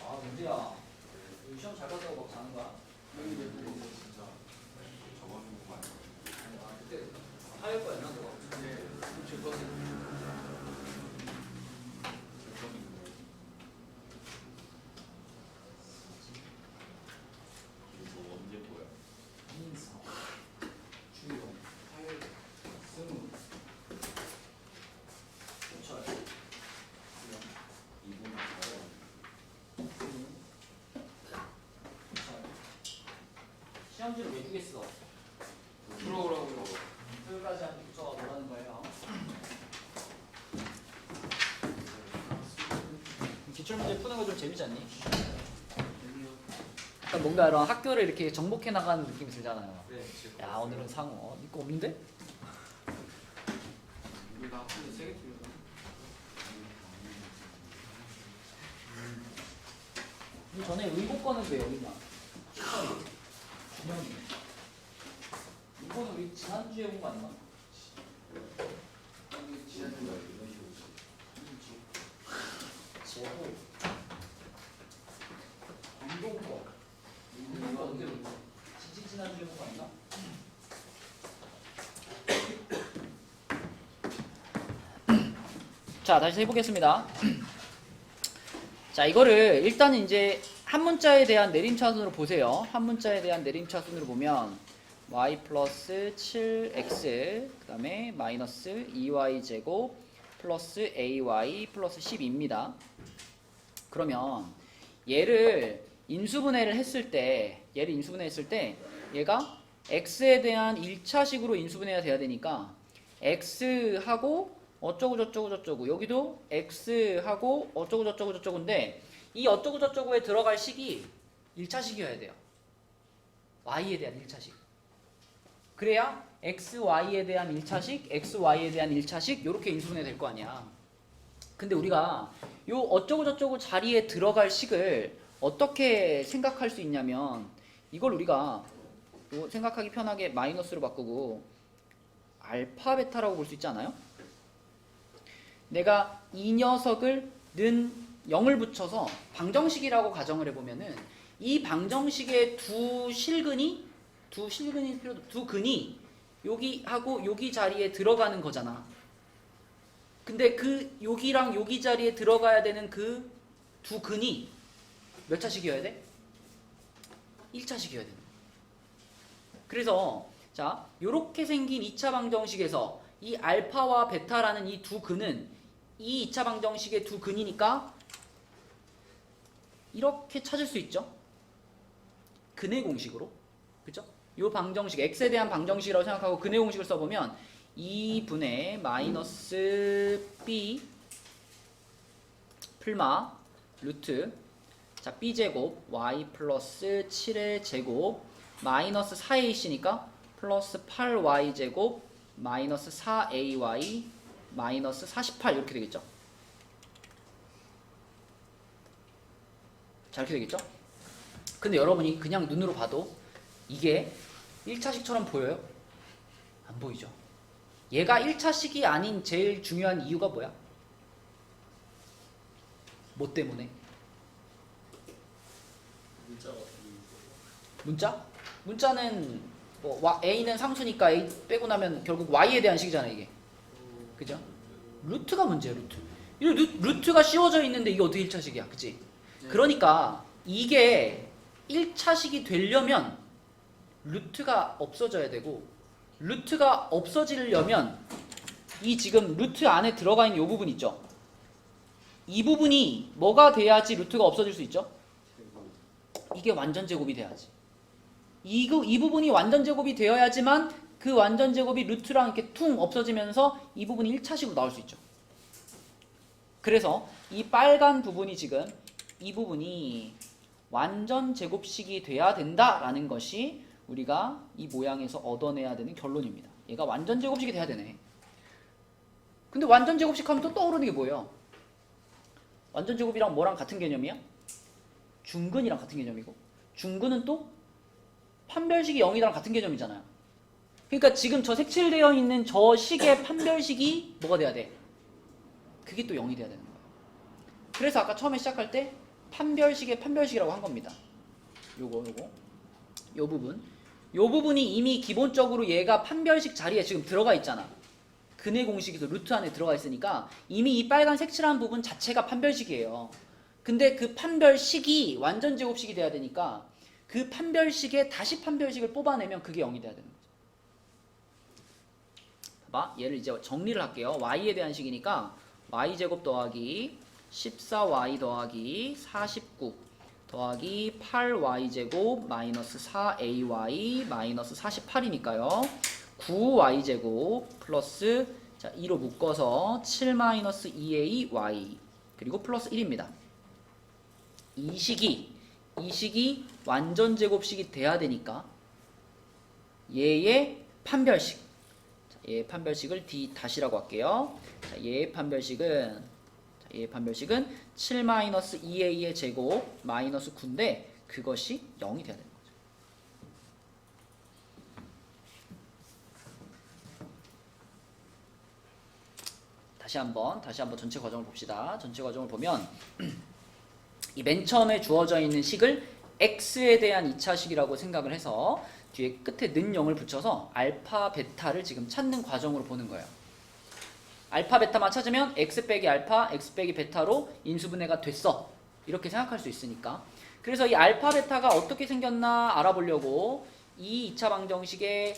아, 영재야. 시험 잘 봤다고 막 자는 거야? 진짜 저번 공부 그때 하였 거였나 너가? 네. 제 것은 이거 언제 보여? 민사, 주용, 승우, 호철, 이분 시험지를 왜 주겠어? 프로그램으로 토요일까지 한 국서가 뭐라는 거예요? 기출문제 푸는 거 좀 재밌지 않니? 약간 뭔가 이런 학교를 이렇게 정복해 나가는 느낌이 들잖아요. 네. 야, 오늘은 상어 이거 없는데? 우리 나 한번 세게 틀렸나? 이 전에 의복권은 왜 여기 있냐? 준영이. 이거는 우리 지난주에 온 거 아닌가? 제호. 운동권. 운동권 언제 온 거? 지난주에 온 거 아닌가? 자, 다시 해보겠습니다. 자, 이거를 일단은 이제 한 문자에 대한 내림차순으로 보세요. 한 문자에 대한 내림차순으로 보면 y 플러스 7x 그 다음에 마이너스 2y 제곱 플러스 ay 플러스 10입니다. 그러면 얘를 인수분해를 했을 때 얘가 x에 대한 1차식으로 인수분해가 돼야 되니까 x하고 어쩌고저쩌고 여기도 x하고 어쩌고저쩌고인데 이 어쩌고저쩌고에 들어갈 식이 1차식이어야 돼요. y에 대한 1차식. 그래야 xy에 대한 1차식, xy에 대한 1차식 이렇게 인수분해 될 거 아니야. 근데 우리가 요 어쩌고저쩌고 자리에 들어갈 식을 어떻게 생각할 수 있냐면 이걸 우리가 요 생각하기 편하게 마이너스로 바꾸고 알파 베타라고 볼 수 있지 않아요? 내가 이 녀석을 는 0을 붙여서 방정식이라고 가정을 해보면은 이 방정식의 두 근이 여기하고 여기 자리에 들어가는 거잖아. 근데 그 여기랑 여기 자리에 들어가야 되는 그 두 근이 몇 차식이어야 돼? 1차식이어야 되는 거야. 그래서 자, 요렇게 생긴 2차 방정식에서 이 알파와 베타라는 이 두 근은 이 2차 방정식의 두 근이니까 이렇게 찾을 수 있죠. 근의 공식으로. 그죠? 요 방정식, x에 대한 방정식이라고 생각하고 근의 공식을 써보면 2분의 마이너스 b 풀마 루트 자 b제곱 y 플러스 7의 제곱 마이너스 4ac니까 플러스 8y 제곱 마이너스 4ay 마이너스 48 이렇게 되겠죠. 자 이렇게 되겠죠. 근데 여러분이 그냥 눈으로 봐도 이게 1차식처럼 보여요? 안 보이죠. 얘가 1차식이 아닌 제일 중요한 이유가 뭐야? 뭐 때문에? 문자? 문자는 뭐 a는 상수니까 a 빼고 나면 결국 y에 대한 식이잖아 이게. 그죠? 루트가 문제야 루트. 이 루트가 씌워져 있는데 이게 어떻게 1차식이야 그치? 네. 그러니까 이게 1차식이 되려면 루트가 없어져야 되고 루트가 없어지려면 이 지금 루트 안에 들어가 있는 이 부분 있죠? 이 부분이 뭐가 돼야지 루트가 없어질 수 있죠? 이게 완전 제곱이 돼야지. 이 부분이 완전 제곱이 되어야지만 그 완전 제곱이 루트랑 이렇게 퉁 없어지면서 이 부분이 1차식으로 나올 수 있죠. 그래서 이 빨간 부분이 지금 이 부분이 완전 제곱식이 돼야 된다라는 것이 우리가 이 모양에서 얻어내야 되는 결론입니다. 얘가 완전 제곱식이 돼야 되네. 근데 완전 제곱식 하면 또 떠오르는 게 뭐예요? 완전 제곱이랑 뭐랑 같은 개념이야? 중근이랑 같은 개념이고 중근은 또 판별식이 0이랑 같은 개념이잖아요. 그러니까 지금 저 색칠되어 있는 저 식의 판별식이 뭐가 돼야 돼? 그게 또 0이 돼야 되는 거예요. 그래서 아까 처음에 시작할 때 판별식의 판별식이라고 한 겁니다. 요 부분이 이미 기본적으로 얘가 판별식 자리에 지금 들어가 있잖아. 근의 공식에서 루트 안에 들어가 있으니까 이미 이 빨간 색칠한 부분 자체가 판별식이에요. 근데 그 판별식이 완전 제곱식이 돼야 되니까 그 판별식에 다시 판별식을 뽑아내면 그게 0이 돼야 되는 거죠. 봐봐. 얘를 이제 정리를 할게요. y에 대한 식이니까 y제곱 더하기 14y 더하기 49 더하기 8y제곱 마이너스 4ay 마이너스 48이니까요. 9y제곱 플러스 자 2로 묶어서 7 마이너스 2ay 그리고 플러스 1입니다. 이 식이 완전 제곱식이 돼야 되니까 얘의 판별식 얘의 판별식을 d-라고 할게요. 자, 얘의 판별식은 7 마이너스 2a의 제곱 마이너스 9인데 그것이 0이 돼야 되는 거죠. 다시 한번 전체 과정을 봅시다. 전체 과정을 보면 이 맨 처음에 주어져 있는 식을 x에 대한 2차식이라고 생각을 해서 뒤에 끝에 는 0을 붙여서 알파 베타를 지금 찾는 과정으로 보는 거예요. 알파 베타만 찾으면 x 빼기 알파, x 빼기 베타로 인수분해가 됐어. 이렇게 생각할 수 있으니까. 그래서 이 알파 베타가 어떻게 생겼나 알아보려고 이 2차 방정식의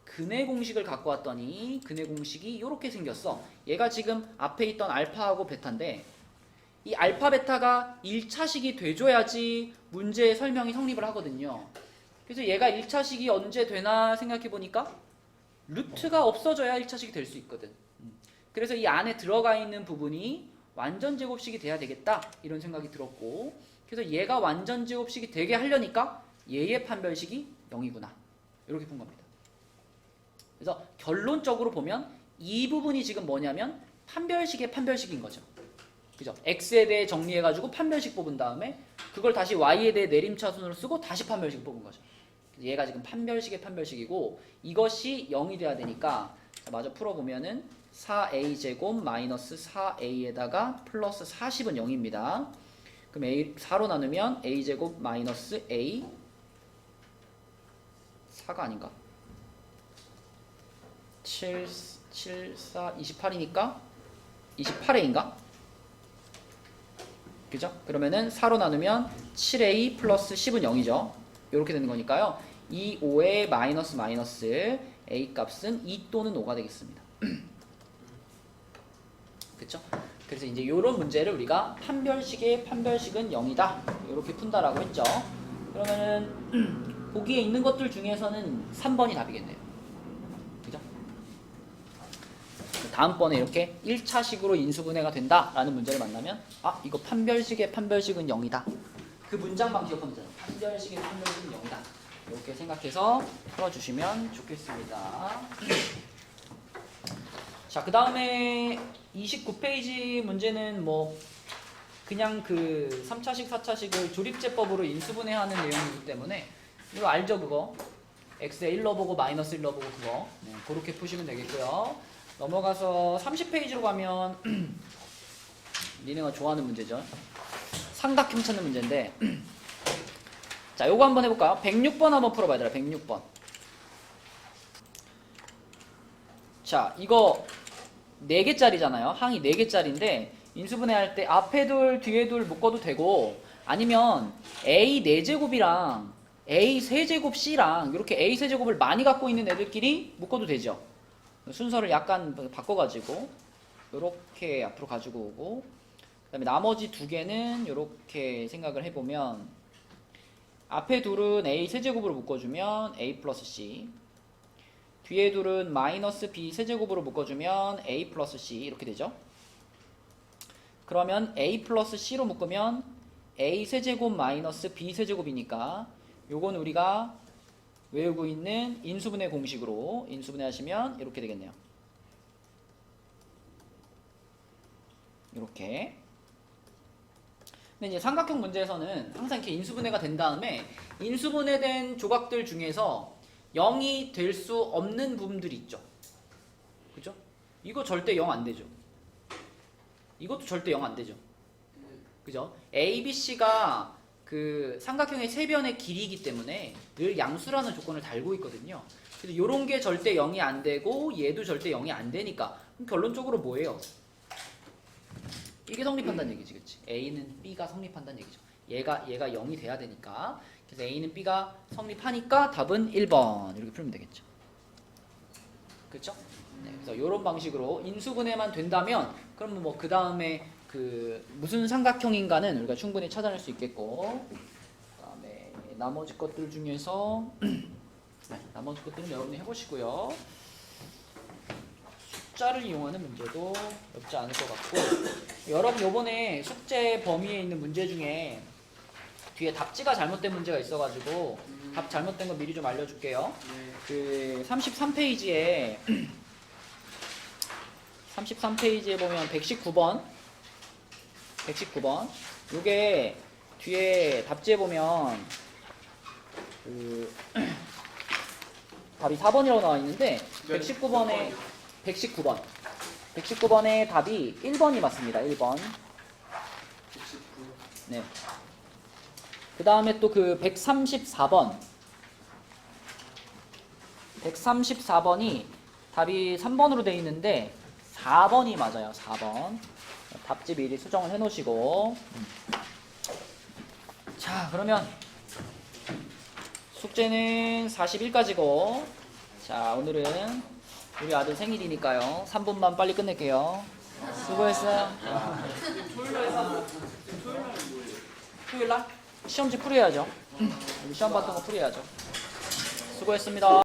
근의 공식을 갖고 왔더니 근의 공식이 이렇게 생겼어. 얘가 지금 앞에 있던 알파하고 베타인데 이 알파 베타가 1차식이 돼줘야지 문제의 설명이 성립을 하거든요. 그래서 얘가 1차식이 언제 되나 생각해보니까 루트가 없어져야 1차식이 될 수 있거든. 그래서 이 안에 들어가 있는 부분이 완전 제곱식이 돼야 되겠다 이런 생각이 들었고, 그래서 얘가 완전 제곱식이 되게 하려니까 얘의 판별식이 0이구나 이렇게 푼 겁니다. 그래서 결론적으로 보면 이 부분이 지금 뭐냐면 판별식의 판별식인 거죠. 그죠? x에 대해 정리해가지고 판별식 뽑은 다음에 그걸 다시 y에 대해 내림차순으로 쓰고 다시 판별식 뽑은 거죠. 얘가 지금 판별식의 판별식이고 이것이 0이 돼야 되니까 자, 마저 풀어보면은 4a 제곱 마이너스 4a에다가 플러스 40은 0입니다. 그럼 a 4로 나누면 a 제곱 마이너스 a 4가 아닌가? 7, 4, 28이니까 28a인가? 그죠? 그러면은 4로 나누면 7a 플러스 10은 0이죠. 이렇게 되는 거니까요. 이 5의 마이너스 마이너스 a 값은 2 또는 5가 되겠습니다. 그쵸? 그래서 이제 이런 문제를 우리가 판별식의 판별식은 0이다 이렇게 푼다라고 했죠. 그러면은 보기에 있는 것들 중에서는 3번이 답이겠네요. 그죠? 다음번에 이렇게 1차식으로 인수분해가 된다라는 문제를 만나면 아 이거 판별식의 판별식은 0이다. 그 문장만 기억하면 되잖아요. 판별식의 판별식은 0이다. 이렇게 생각해서 풀어주시면 좋겠습니다. 자, 그 다음에 29페이지 문제는 뭐 그냥 그 3차식, 4차식을 조립제법으로 인수분해하는 내용이기 때문에 이거 알죠 그거? x에 1 넣어보고 마이너스 1 넣어보고 그거 네, 그렇게 푸시면 되겠고요. 넘어가서 30페이지로 가면 니네가 좋아하는 문제죠. 삼각형 찾는 문제인데 자, 요거 한번 해볼까요? 106번 한번 풀어봐 얘들아. 106번. 자, 이거 4개짜리잖아요. 항이 4개짜리인데 인수분해할 때 앞에 둘 뒤에 둘 묶어도 되고 아니면 a 4제곱이랑 a 세제곱 c랑 이렇게 a 세제곱을 많이 갖고 있는 애들끼리 묶어도 되죠. 순서를 약간 바꿔가지고 이렇게 앞으로 가지고 오고 그 다음에 나머지 2개는 이렇게 생각을 해보면 앞에 둘은 a 세제곱으로 묶어주면 a 플러스 c 뒤에 둘은 마이너스 b 세제곱으로 묶어주면 a 플러스 c 이렇게 되죠. 그러면 a 플러스 c로 묶으면 a 세제곱 마이너스 b 세제곱이니까 요건 우리가 외우고 있는 인수분해 공식으로 인수분해 하시면 이렇게 되겠네요. 이렇게. 근데 이제 삼각형 문제에서는 항상 이렇게 인수분해가 된 다음에 인수분해된 조각들 중에서 0이 될 수 없는 부분들이 있죠. 그죠? 이거 절대 0 안 되죠. 이것도 절대 0 안 되죠. 그죠? A, B, C가 그 삼각형의 세변의 길이이기 때문에 늘 양수라는 조건을 달고 있거든요. 그래서 요런 게 절대 0이 안 되고 얘도 절대 0이 안 되니까 그럼 결론적으로 뭐예요? 이게 성립한다는 얘기지, 그치? A는 B가 성립한다는 얘기죠. 얘가 0이 돼야 되니까. 그래서 A는 B가 성립하니까 답은 1번 이렇게 풀면 되겠죠. 그렇죠? 네, 그래서 이런 방식으로 인수분해만 된다면 그러면 뭐 그 다음에 그 무슨 삼각형인가는 우리가 충분히 찾아낼 수 있겠고, 그다음에 나머지 것들 중에서 네, 나머지 것들은 여러분이 해보시고요. 숫자를 이용하는 문제도 어렵지 않을 것 같고, 여러분 요번에 숙제 범위에 있는 문제 중에 뒤에 답지가 잘못된 문제가 있어가지고 답 잘못된 거 미리 좀 알려줄게요. 네. 그 33페이지에 33페이지에 보면 119번 요게 뒤에 답지에 보면 그 답이 4번이라고 나와 있는데 119번에 답이 1번이 맞습니다. 1번. 119. 네. 그 다음에 또 그 134번이 답이 3번으로 되어 있는데 4번이 맞아요. 4번. 답지 미리 수정을 해 놓으시고. 자, 그러면 숙제는 41까지고. 자, 오늘은 우리 아들 생일이니까요. 3분만 빨리 끝낼게요. 수고했어요. 토요일날 시험지 풀이해야죠. 시험 봤던 거 풀이해야죠. 수고했습니다.